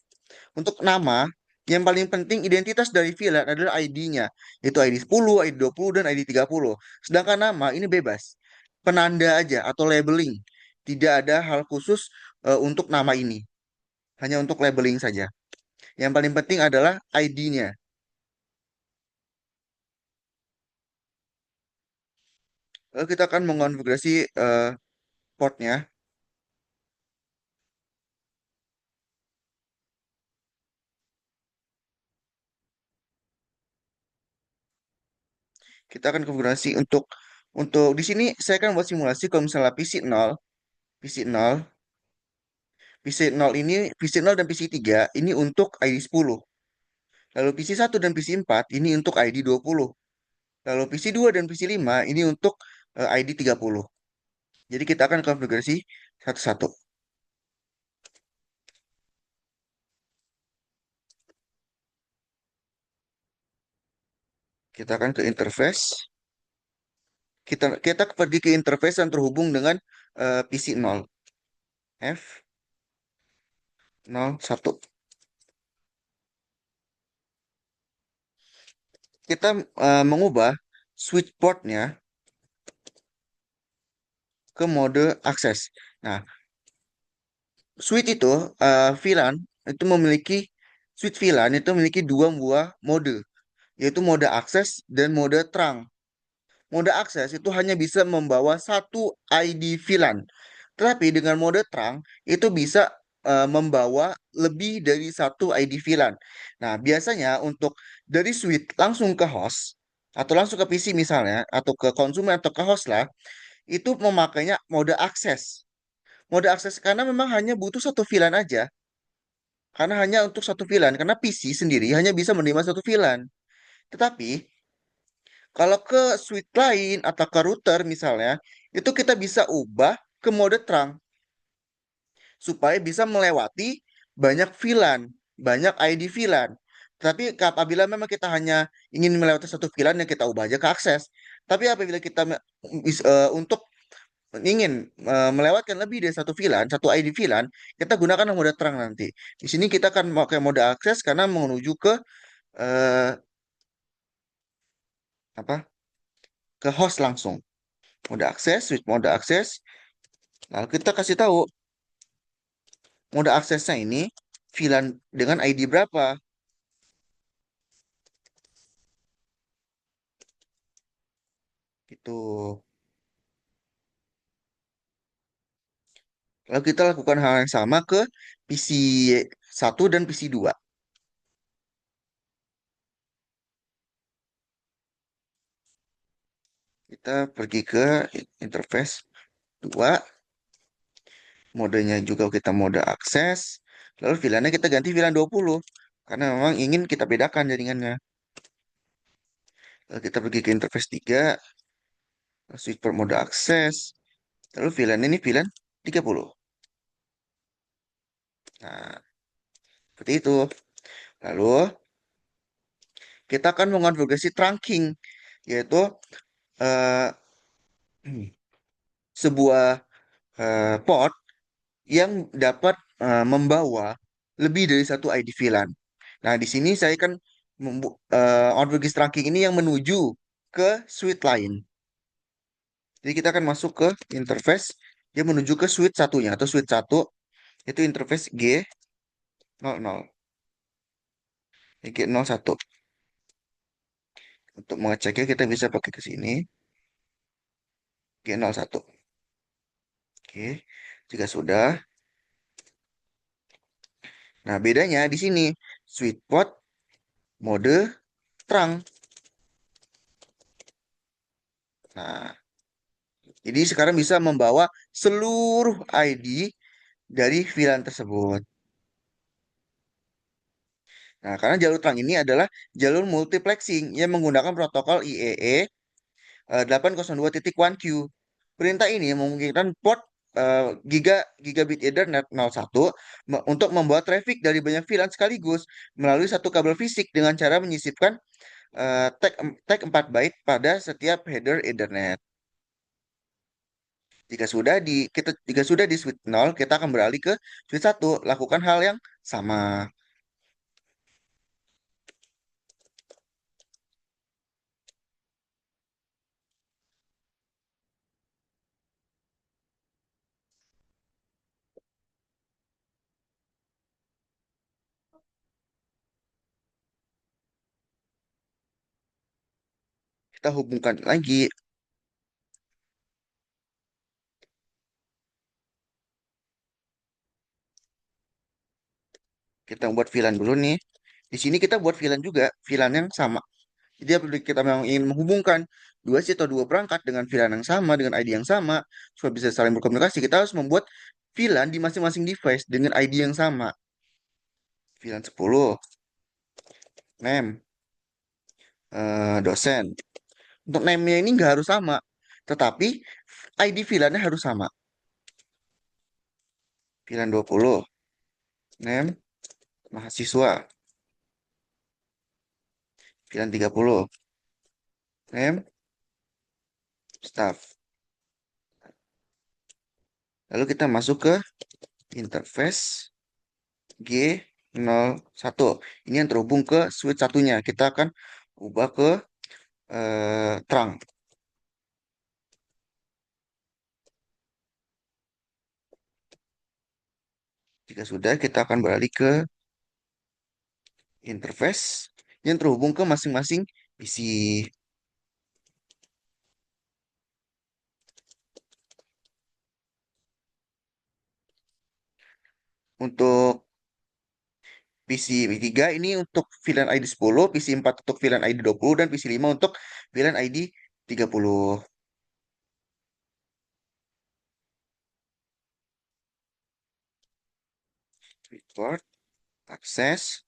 Untuk nama, yang paling penting identitas dari VLAN adalah ID-nya. Itu ID 10, ID 20, dan ID 30. Sedangkan nama ini bebas. Penanda aja atau labeling. Tidak ada hal khusus untuk nama ini. Hanya untuk labeling saja. Yang paling penting adalah ID-nya. Lalu kita akan mengonfigurasi portnya. Kita akan konfigurasi untuk di sini saya akan buat simulasi kalau misalnya PC 0, PC 0 ini, PC 0 dan PC 3 ini untuk ID 10. Lalu PC 1 dan PC 4 ini untuk ID 20. Lalu PC 2 dan PC 5 ini untuk ID 30. Jadi kita akan konfigurasi satu-satu. Kita akan ke interface. Kita pergi ke interface yang terhubung dengan PC 0. F01. Kita mengubah switch portnya ke mode akses. Nah, switch itu, VLAN itu memiliki switch VLAN itu memiliki dua buah mode, yaitu mode akses dan mode terang. Mode akses itu hanya bisa membawa satu ID VLAN. Tetapi dengan mode terang itu bisa membawa lebih dari satu ID VLAN. Nah, biasanya untuk dari switch langsung ke host atau langsung ke PC misalnya atau ke konsumen atau ke host lah, itu memakainya mode akses. Mode akses karena memang hanya butuh satu VLAN aja. Karena hanya untuk satu VLAN, karena PC sendiri hanya bisa menerima satu VLAN. Tetapi kalau ke switch lain atau ke router misalnya, itu kita bisa ubah ke mode terang supaya bisa melewati banyak VLAN, banyak ID VLAN. Tapi apabila memang kita hanya ingin melewati satu VLAN yang kita ubah aja ke akses. Tapi apabila kita untuk ingin melewatkan lebih dari satu VLAN, satu ID VLAN, kita gunakan mode terang nanti. Di sini kita akan pakai mode akses karena menuju ke eh, apa? Ke host langsung. Mode akses, switch mode akses. Lalu kita kasih tahu mode aksesnya ini VLAN dengan ID berapa. Gitu. Lalu kita lakukan hal yang sama ke PC 1 dan PC 2. Kita pergi ke interface 2. Modenya juga kita mode akses. Lalu VLAN-nya kita ganti VLAN 20. Karena memang ingin kita bedakan jaringannya. Lalu kita pergi ke interface 3. Switch per mode akses. Lalu VLAN ini VLAN 30. Nah, seperti itu. Lalu kita akan mengonfigurasi trunking. Yaitu eh, sebuah port yang dapat membawa lebih dari satu ID VLAN. Nah, di sini saya kan output tracking ini yang menuju ke switch lain. Jadi kita akan masuk ke interface dia menuju ke switch satunya atau switch 1 itu interface G00. G01. Untuk mengeceknya kita bisa pakai ke sini G01. Oke. Jika sudah, Nah, bedanya di sini sweet spot mode terang. Nah, jadi sekarang bisa membawa seluruh ID dari VLAN tersebut. Nah, karena jalur terang ini adalah jalur multiplexing yang menggunakan protokol IEE 802.1Q. Perintah ini memungkinkan port gigabit Ethernet 01 untuk membawa traffic dari banyak VLAN sekaligus melalui satu kabel fisik dengan cara menyisipkan tag 4 byte pada setiap header Ethernet. Jika sudah di switch 0, kita akan beralih ke switch 1. Lakukan hal yang sama. Kita hubungkan lagi. Kita buat VLAN dulu nih. Di sini kita buat VLAN juga, VLAN yang sama. Jadi apabila kita memang ingin menghubungkan dua sih atau dua perangkat dengan VLAN yang sama, dengan ID yang sama, supaya bisa saling berkomunikasi, kita harus membuat VLAN di masing-masing device dengan ID yang sama. VLAN 10, name, dosen. Untuk name-nya ini nggak harus sama, tetapi ID VLAN-nya harus sama. VLAN 20, name, mahasiswa. VLAN 30, name, staff. Lalu kita masuk ke interface G01. Ini yang terhubung ke switch satunya. Kita akan ubah ke terang. Jika sudah, kita akan beralih ke interface yang terhubung ke masing-masing PC. Untuk PC 3 ini untuk VLAN ID 10, PC 4 untuk VLAN ID 20, dan PC 5 untuk VLAN ID 30. Report, akses.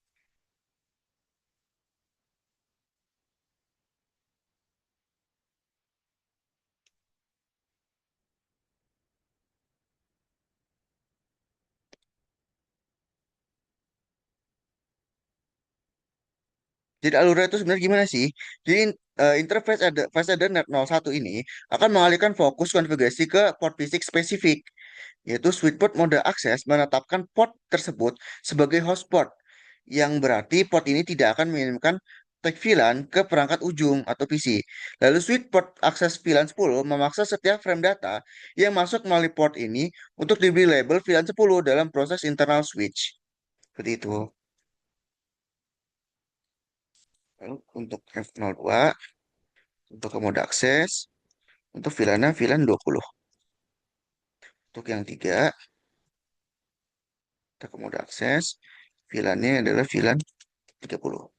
Jadi alurnya itu sebenarnya gimana sih? Jadi interface ada fase ada net 01 ini akan mengalihkan fokus konfigurasi ke port fisik spesifik, yaitu switch port mode akses menetapkan port tersebut sebagai host port, yang berarti port ini tidak akan mengirimkan tag VLAN ke perangkat ujung atau PC. Lalu switch port akses VLAN 10 memaksa setiap frame data yang masuk melalui port ini untuk diberi label VLAN 10 dalam proses internal switch. Seperti itu. Lalu untuk F02, untuk mode akses, untuk VLAN-nya VLAN 20. Untuk yang tiga, kita ke mode akses, VLAN-nya adalah VLAN 30.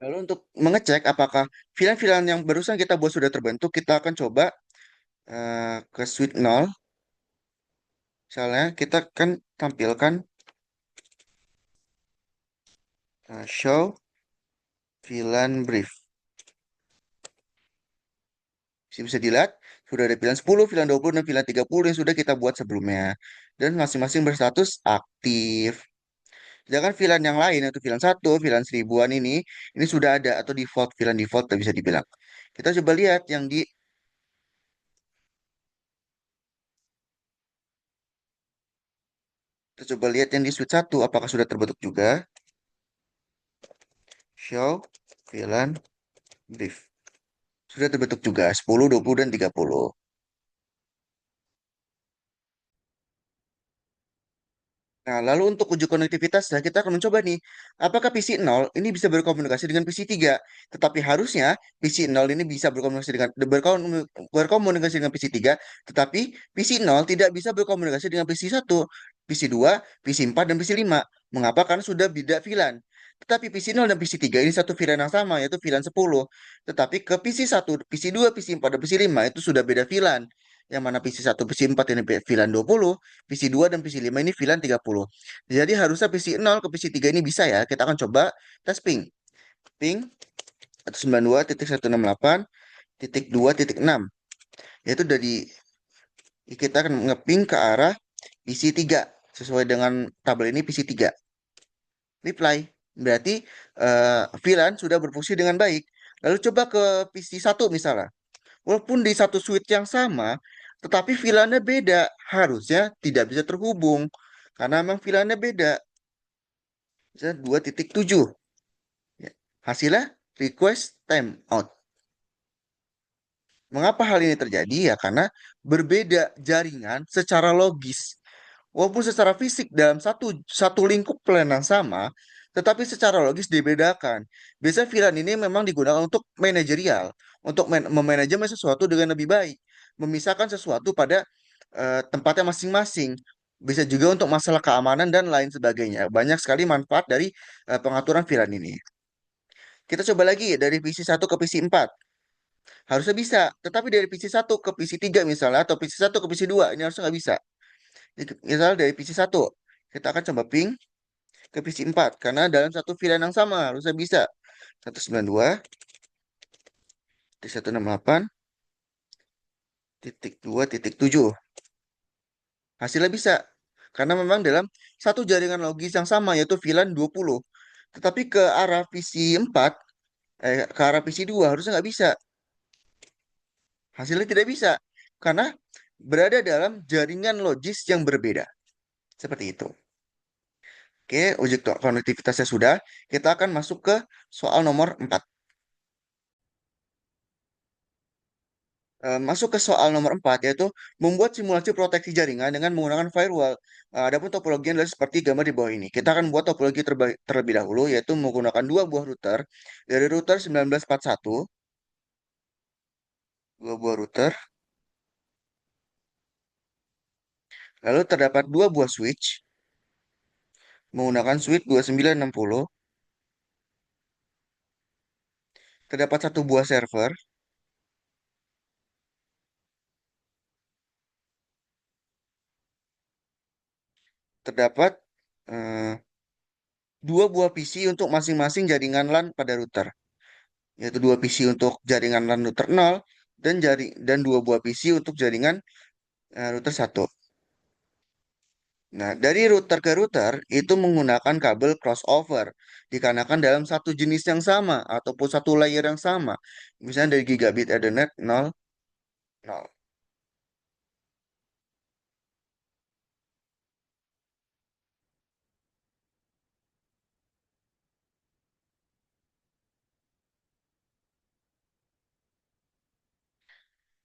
Lalu untuk mengecek apakah VLAN-VLAN yang barusan kita buat sudah terbentuk, kita akan coba ke switch 0. Misalnya kita akan tampilkan show VLAN brief. Bisa dilihat, sudah ada VLAN 10, VLAN 20, dan VLAN 30 yang sudah kita buat sebelumnya. Dan masing-masing berstatus aktif. Sedangkan VLAN yang lain, yaitu VLAN 1, VLAN 1000-an ini sudah ada atau default, VLAN default bisa dibilang. Kita coba lihat yang di Kita coba lihat yang di switch satu apakah sudah terbentuk juga. Show VLAN brief. Sudah terbentuk juga 10, 20, dan 30. Nah, lalu untuk uji konektivitas, nah kita akan mencoba nih, apakah PC 0 ini bisa berkomunikasi dengan PC 3? Tetapi harusnya PC 0 ini bisa berkomunikasi dengan PC 3, tetapi PC 0 tidak bisa berkomunikasi dengan PC 1, PC 2, PC 4, dan PC 5. Mengapa? Karena sudah beda VLAN. Tetapi PC 0 dan PC 3 ini satu VLAN yang sama, yaitu VLAN 10. Tetapi ke PC 1, PC 2, PC 4, dan PC 5 itu sudah beda VLAN. Yang mana PC 1, PC 4 ini VLAN 20, PC 2 dan PC 5 ini VLAN 30. Jadi harusnya PC 0 ke PC 3 ini bisa ya. Kita akan coba tes ping. Ping 192.168.2.6. Yaitu dari kita akan ngeping ke arah PC 3. Sesuai dengan tabel ini PC 3. Reply. Berarti VLAN sudah berfungsi dengan baik. Lalu coba ke PC 1 misalnya. Walaupun di satu switch yang sama, tetapi VLAN-nya beda. Harusnya tidak bisa terhubung. Karena memang VLAN-nya beda. Misalnya 2.7. Ya. Hasilnya request timeout. Mengapa hal ini terjadi? Ya karena berbeda jaringan secara logis. Walaupun secara fisik dalam satu satu lingkup plan yang sama, tetapi secara logis dibedakan. Biasanya VLAN ini memang digunakan untuk manajerial, untuk memanajemen sesuatu dengan lebih baik, memisahkan sesuatu pada tempatnya masing-masing. Bisa juga untuk masalah keamanan dan lain sebagainya. Banyak sekali manfaat dari pengaturan VLAN ini. Kita coba lagi dari PC 1 ke PC 4. Harusnya bisa, tetapi dari PC 1 ke PC 3 misalnya, atau PC 1 ke PC 2, ini harusnya nggak bisa. Jadi, misalnya dari PC 1, kita akan coba ping ke PC 4, karena dalam satu VLAN yang sama, harusnya bisa. 192.168.2.7. Hasilnya bisa, karena memang dalam satu jaringan logis yang sama, yaitu VLAN 20. Tetapi ke arah PC 4, ke arah PC 2, harusnya nggak bisa. Hasilnya tidak bisa karena berada dalam jaringan logis yang berbeda. Seperti itu. Oke, uji konektivitasnya sudah. Kita akan masuk ke soal nomor 4. Masuk ke soal nomor 4 yaitu membuat simulasi proteksi jaringan dengan menggunakan firewall. Adapun topologi adalah seperti gambar di bawah ini. Kita akan buat topologi terlebih dahulu yaitu menggunakan dua buah router dari router 1941, dua buah router. Lalu terdapat dua buah switch menggunakan switch 2960. Terdapat satu buah server. Terdapat eh, dua buah PC untuk masing-masing jaringan LAN pada router, yaitu dua PC untuk jaringan LAN router 0 dan dua buah PC untuk jaringan router 1. Nah, dari router ke router itu menggunakan kabel crossover dikarenakan dalam satu jenis yang sama ataupun satu layer yang sama. Misalnya dari gigabit Ethernet 0, 0.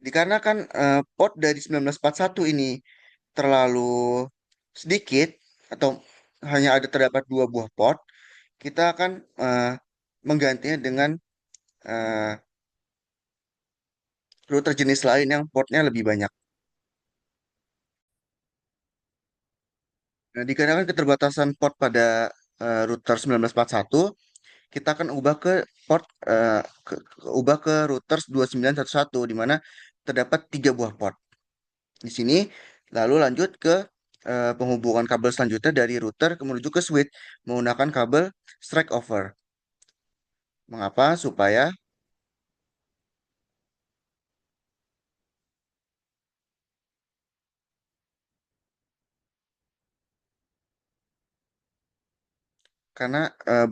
Dikarenakan port dari 1941 ini terlalu sedikit atau hanya terdapat dua buah port, kita akan menggantinya dengan eh, router jenis lain yang portnya lebih banyak. Nah, dikarenakan keterbatasan port pada router 1941, kita akan ubah ke port ubah ke router 2911 di mana terdapat tiga buah port. Di sini lalu lanjut ke penghubungan kabel selanjutnya dari router menuju ke switch menggunakan kabel strike over. Mengapa? Karena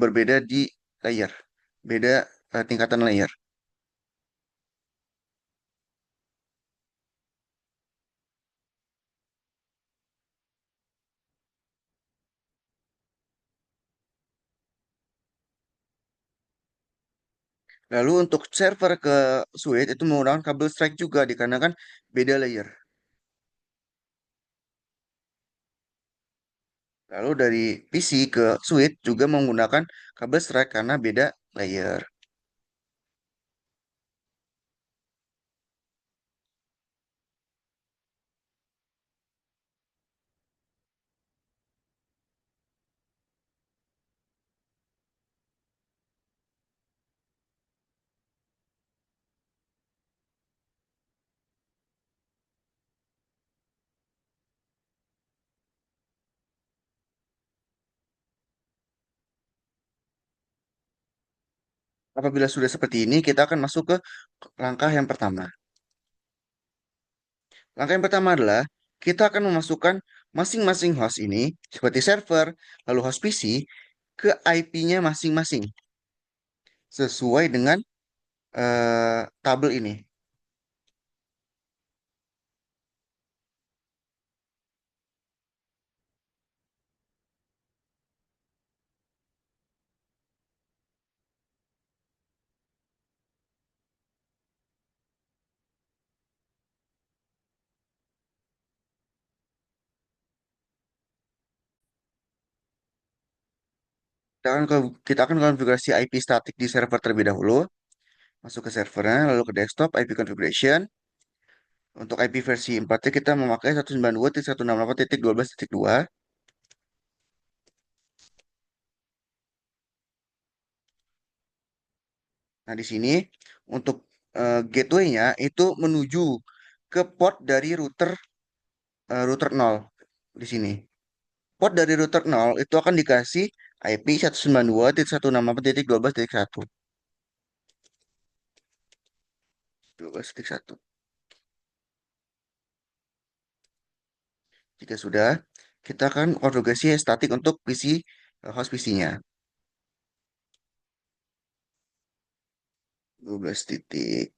berbeda di layer, beda tingkatan layer. Lalu untuk server ke switch itu menggunakan kabel strike juga dikarenakan beda layer. Lalu dari PC ke switch juga menggunakan kabel strike karena beda layer. Apabila sudah seperti ini, kita akan masuk ke langkah yang pertama. Langkah yang pertama adalah kita akan memasukkan masing-masing host ini, seperti server, lalu host PC, ke IP-nya masing-masing, sesuai dengan tabel ini. Kita akan konfigurasi IP statik di server terlebih dahulu. Masuk ke servernya, lalu ke desktop, IP configuration. Untuk IP versi 4 kita memakai 192.168.12.2. Nah, di sini untuk gateway-nya itu menuju ke port dari router 0 di sini. Port dari router 0 itu akan dikasih IP 192.168.12.1. 12.1. Jika sudah, kita akan konfigurasi statik untuk PC host PC-nya. 12.3.1.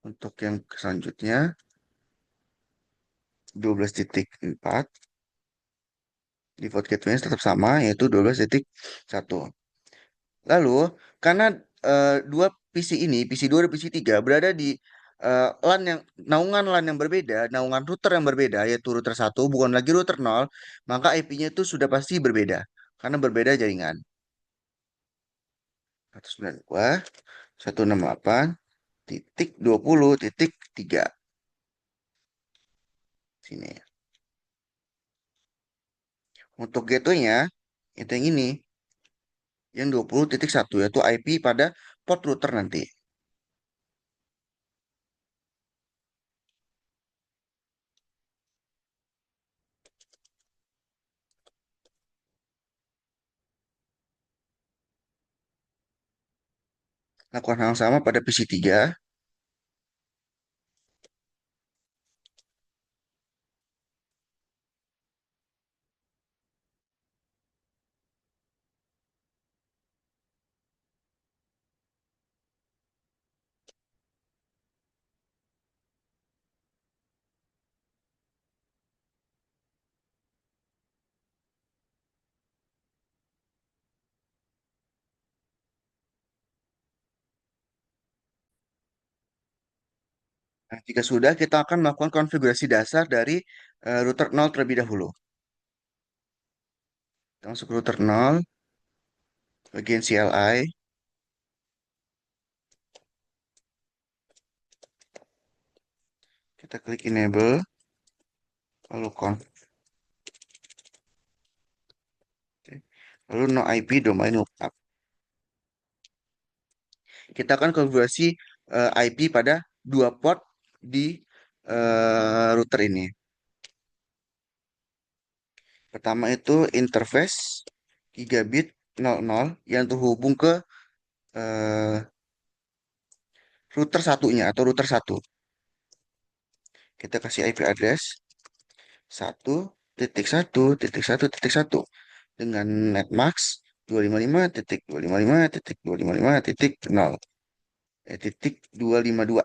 Untuk yang selanjutnya 12.4. Default gateway tetap sama yaitu 12.1. Lalu karena dua PC ini, PC 2 dan PC 3 berada di LAN yang naungan LAN yang berbeda, naungan router yang berbeda yaitu router 1 bukan lagi router 0, maka IP-nya itu sudah pasti berbeda karena berbeda jaringan. 192.168.20.3 sini. Untuk gateway-nya itu yang ini, yang 20.1 yaitu IP pada port router nanti. Lakukan hal yang sama pada PC 3. Nah, jika sudah, kita akan melakukan konfigurasi dasar dari router 0 terlebih dahulu. Kita masuk ke router 0, bagian CLI, kita klik enable, lalu lalu no IP domain lookup. Kita akan konfigurasi IP pada dua port di router ini. Pertama itu interface gigabit 00 yang terhubung ke eh, router satunya atau router 1. Kita kasih IP address 1.1.1.1.1 dengan netmax 255.255.255.0 titik 252.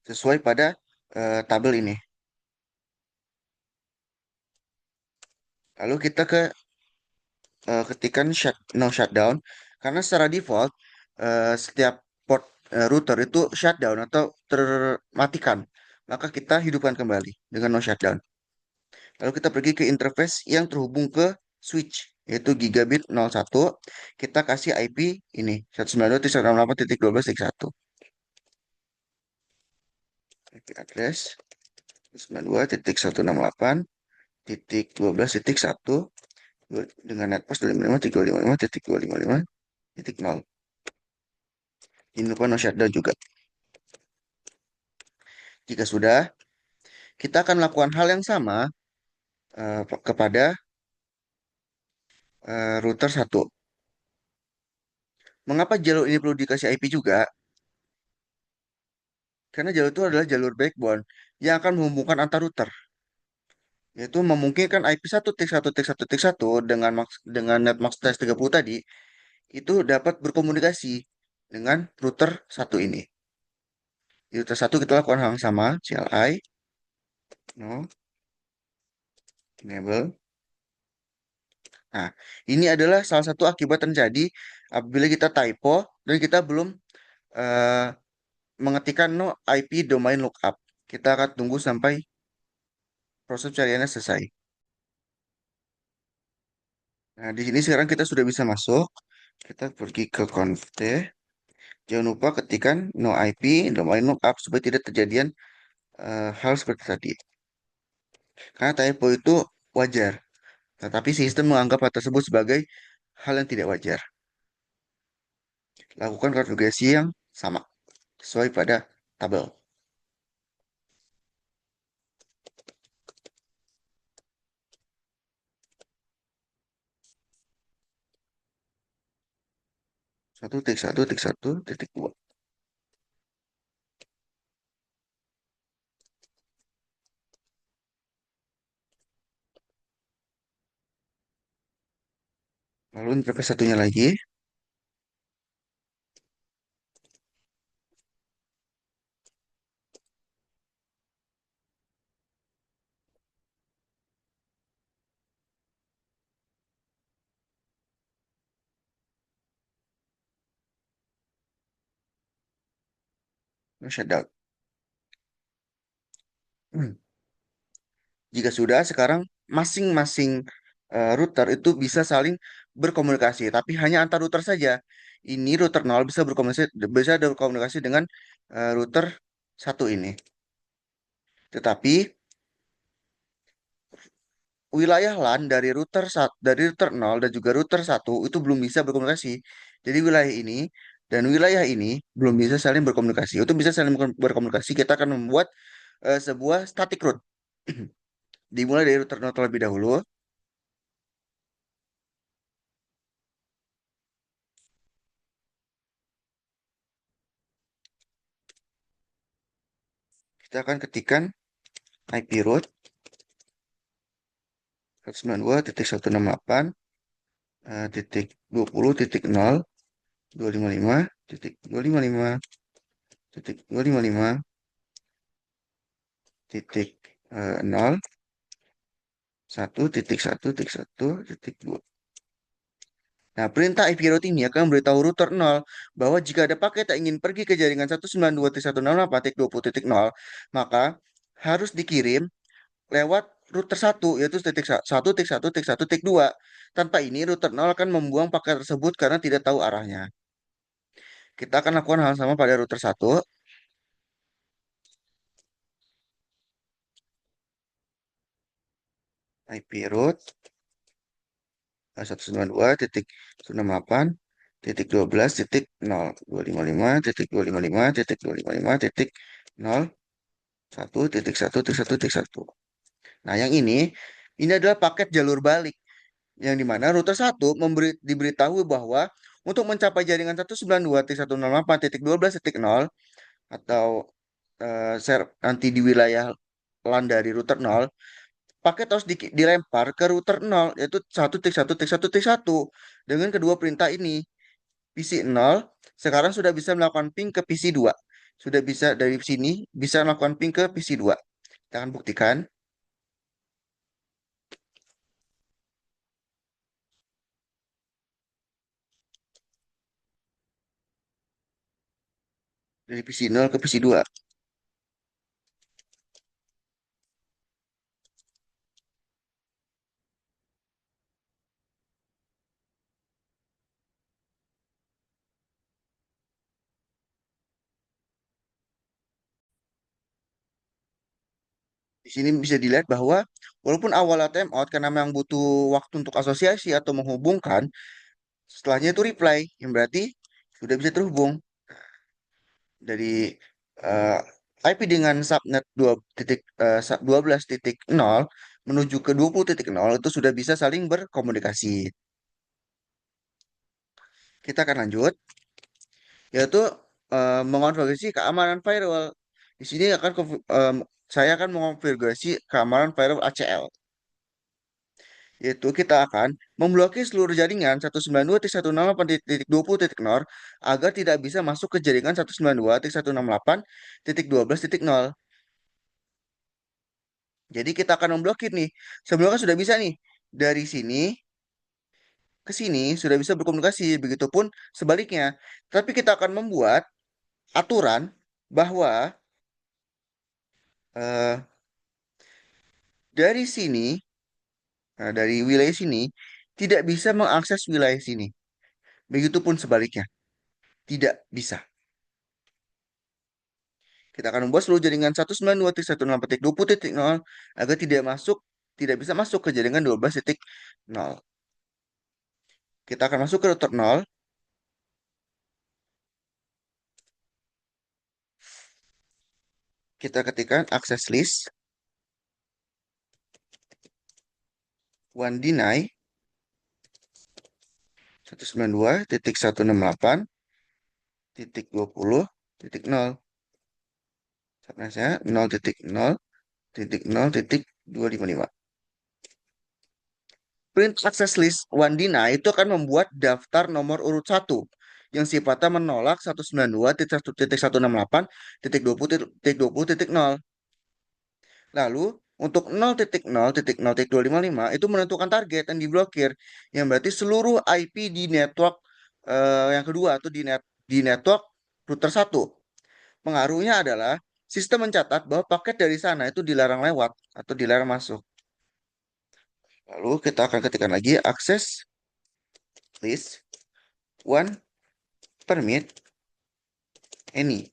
sesuai pada tabel ini. Lalu kita ketikan no shutdown, karena secara default setiap port router itu shutdown atau termatikan. Maka kita hidupkan kembali dengan no shutdown. Lalu kita pergi ke interface yang terhubung ke switch, yaitu gigabit 01. Kita kasih IP ini 192.168.12.1. IP address 192.168.12.1 dengan netpath 255.355.255.0. Ini lupa no shutdown juga. Jika sudah, kita akan melakukan hal yang sama kepada router satu. Mengapa jalur ini perlu dikasih IP juga? Karena jalur itu adalah jalur backbone yang akan menghubungkan antar router, yaitu memungkinkan IP 1.1.1.1 dengan netmax 30 tadi itu dapat berkomunikasi dengan router satu ini. Di router satu kita lakukan hal yang sama, CLI no enable. Nah, ini adalah salah satu akibat terjadi apabila kita typo dan kita belum eh, mengetikkan no IP domain lookup. Kita akan tunggu sampai proses pencariannya selesai. Nah, di sini sekarang kita sudah bisa masuk. Kita pergi ke conft. Jangan lupa ketikkan no IP domain lookup supaya tidak terjadian hal seperti tadi. Karena typo itu wajar, tetapi sistem menganggap hal tersebut sebagai hal yang tidak wajar. Lakukan konfigurasi yang sama sesuai pada tabel. Satu titik satu titik satu titik dua. Lalu interface satunya lagi. Shutdown. Jika sudah, sekarang masing-masing router itu bisa saling berkomunikasi, tapi hanya antar router saja. Ini router 0 bisa berkomunikasi dengan router satu ini. Tetapi wilayah LAN dari router 0 dan juga router satu itu belum bisa berkomunikasi. Jadi wilayah ini dan wilayah ini belum bisa saling berkomunikasi. Untuk bisa saling berkomunikasi, kita akan membuat sebuah static route. Dimulai dari router 0 terlebih dahulu. Kita akan ketikkan IP route 192.168 titik 20.0 255 titik 255 titik 255 titik 0 1.1.1.2. Nah, perintah IP route ini akan memberitahu router 0 bahwa jika ada paket yang ingin pergi ke jaringan 192.168.20.0, maka harus dikirim lewat router satu, yaitu titik 1.1.1.2. Tanpa ini, router 0 akan membuang paket tersebut karena tidak tahu arahnya. Kita akan lakukan hal sama pada router satu. IP route 192.255.255.255.0 Nah, yang ini adalah paket jalur balik yang dimana router satu diberitahu bahwa untuk mencapai jaringan 192.168.12.0 atau nanti di wilayah LAN dari router 0, paket harus dilempar ke router 0 yaitu 1.1.1.1 dengan kedua perintah ini. PC 0 sekarang sudah bisa melakukan ping ke PC 2. Sudah bisa dari sini bisa melakukan ping ke PC2. Kita akan buktikan dari PC0 ke PC2. Di sini bisa dilihat bahwa walaupun awalnya timeout karena memang butuh waktu untuk asosiasi atau menghubungkan, setelahnya itu reply, yang berarti sudah bisa terhubung dari eh, IP dengan subnet 12.0 menuju ke 20.0 itu sudah bisa saling berkomunikasi. Kita akan lanjut, yaitu mengonfigurasi keamanan firewall. Di sini saya akan mengonfigurasi keamanan firewall ACL. Yaitu kita akan memblokir seluruh jaringan 192.168.20.0 agar tidak bisa masuk ke jaringan 192.168.12.0. Jadi kita akan memblokir nih. Sebelumnya sudah bisa nih. Dari sini ke sini sudah bisa berkomunikasi. Begitupun sebaliknya. Tapi kita akan membuat aturan bahwa eh, dari sini, dari wilayah sini, tidak bisa mengakses wilayah sini. Begitupun sebaliknya. Tidak bisa. Kita akan membuat seluruh jaringan 192.168.20.0 agar tidak bisa masuk ke jaringan 12.0. Kita akan masuk ke router 0. Kita ketikkan access list one deny 192.168.20.0. Subnetnya 0.0.0.255. Print access list one deny itu akan membuat daftar nomor urut 1 yang sifatnya menolak 192.1.168.20.0. Lalu untuk 0.0.0.255 itu menentukan target yang diblokir, yang berarti seluruh IP di network yang kedua atau di network router 1. Pengaruhnya adalah sistem mencatat bahwa paket dari sana itu dilarang lewat atau dilarang masuk. Lalu kita akan ketikkan lagi access list one permit any.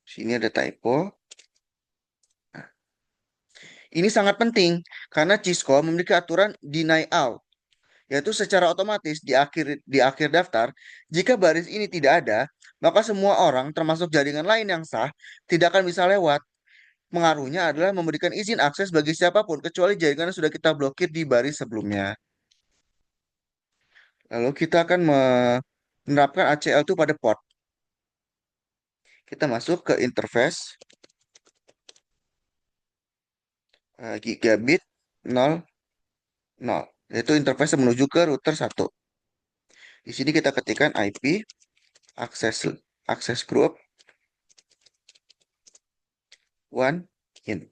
Sini ada typo. Nah, ini sangat penting karena Cisco memiliki aturan deny all, yaitu secara otomatis di akhir daftar, jika baris ini tidak ada, maka semua orang termasuk jaringan lain yang sah tidak akan bisa lewat. Pengaruhnya adalah memberikan izin akses bagi siapapun kecuali jaringan yang sudah kita blokir di baris sebelumnya. Lalu kita akan menerapkan ACL itu pada port. Kita masuk ke interface gigabit 0.0, yaitu interface menuju ke router 1. Di sini kita ketikkan IP access group one in.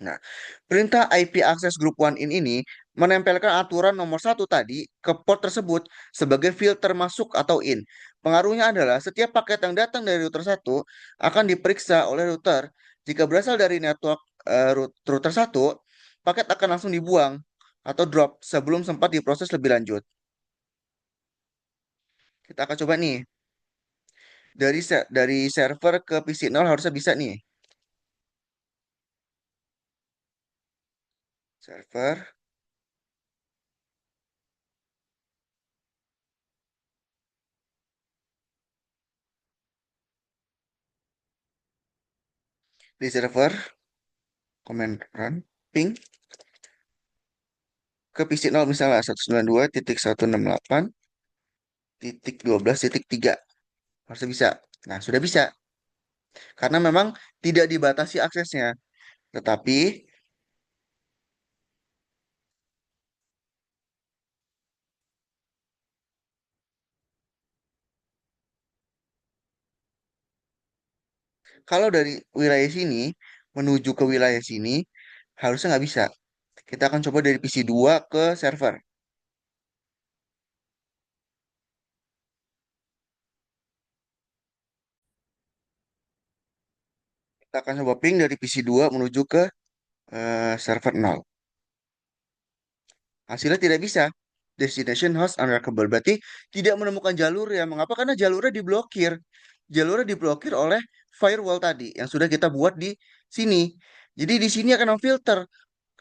Nah, perintah IP access group one in ini menempelkan aturan nomor 1 tadi ke port tersebut sebagai filter masuk atau in. Pengaruhnya adalah setiap paket yang datang dari router 1 akan diperiksa oleh router. Jika berasal dari network router 1, paket akan langsung dibuang atau drop sebelum sempat diproses lebih lanjut. Kita akan coba nih. Dari server ke PC0 harusnya bisa nih. Server di server command run ping ke PC0 misalnya 192.168.12.3 harusnya bisa. Nah, sudah bisa karena memang tidak dibatasi aksesnya. Tetapi Kalau dari wilayah sini menuju ke wilayah sini harusnya nggak bisa. Kita akan coba dari PC 2 ke server. Kita akan coba ping dari PC 2 menuju ke server 0. Hasilnya tidak bisa. Destination host unreachable. Berarti tidak menemukan jalur ya. Mengapa? Karena jalurnya diblokir. Jalurnya diblokir oleh firewall tadi yang sudah kita buat di sini. Jadi di sini akan memfilter.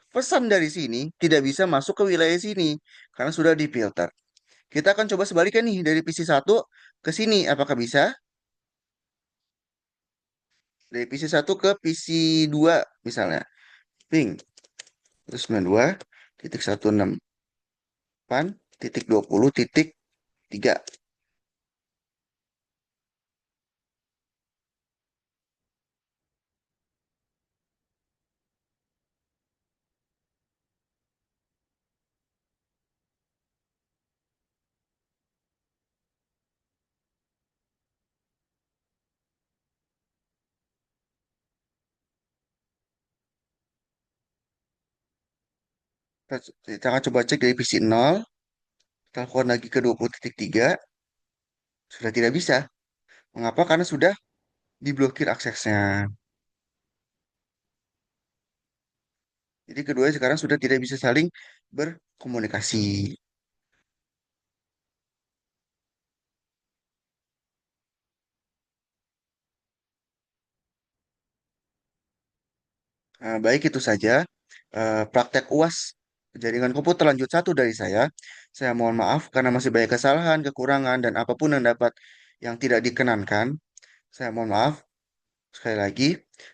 Pesan dari sini tidak bisa masuk ke wilayah sini karena sudah difilter. Kita akan coba sebaliknya nih dari PC 1 ke sini. Apakah bisa? Dari PC 1 ke PC 2 misalnya. Ping 92.168.20.3. Kita akan coba cek dari PC 0. Telepon lagi ke 20.3. Sudah tidak bisa. Mengapa? Karena sudah diblokir aksesnya. Jadi kedua sekarang sudah tidak bisa saling berkomunikasi. Baik itu saja praktek UAS jaringan komputer lanjut satu dari saya. Saya mohon maaf karena masih banyak kesalahan, kekurangan, dan apapun yang dapat yang tidak dikenankan. Saya mohon maaf. Sekali lagi,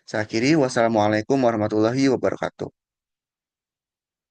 saya akhiri. Wassalamualaikum warahmatullahi wabarakatuh.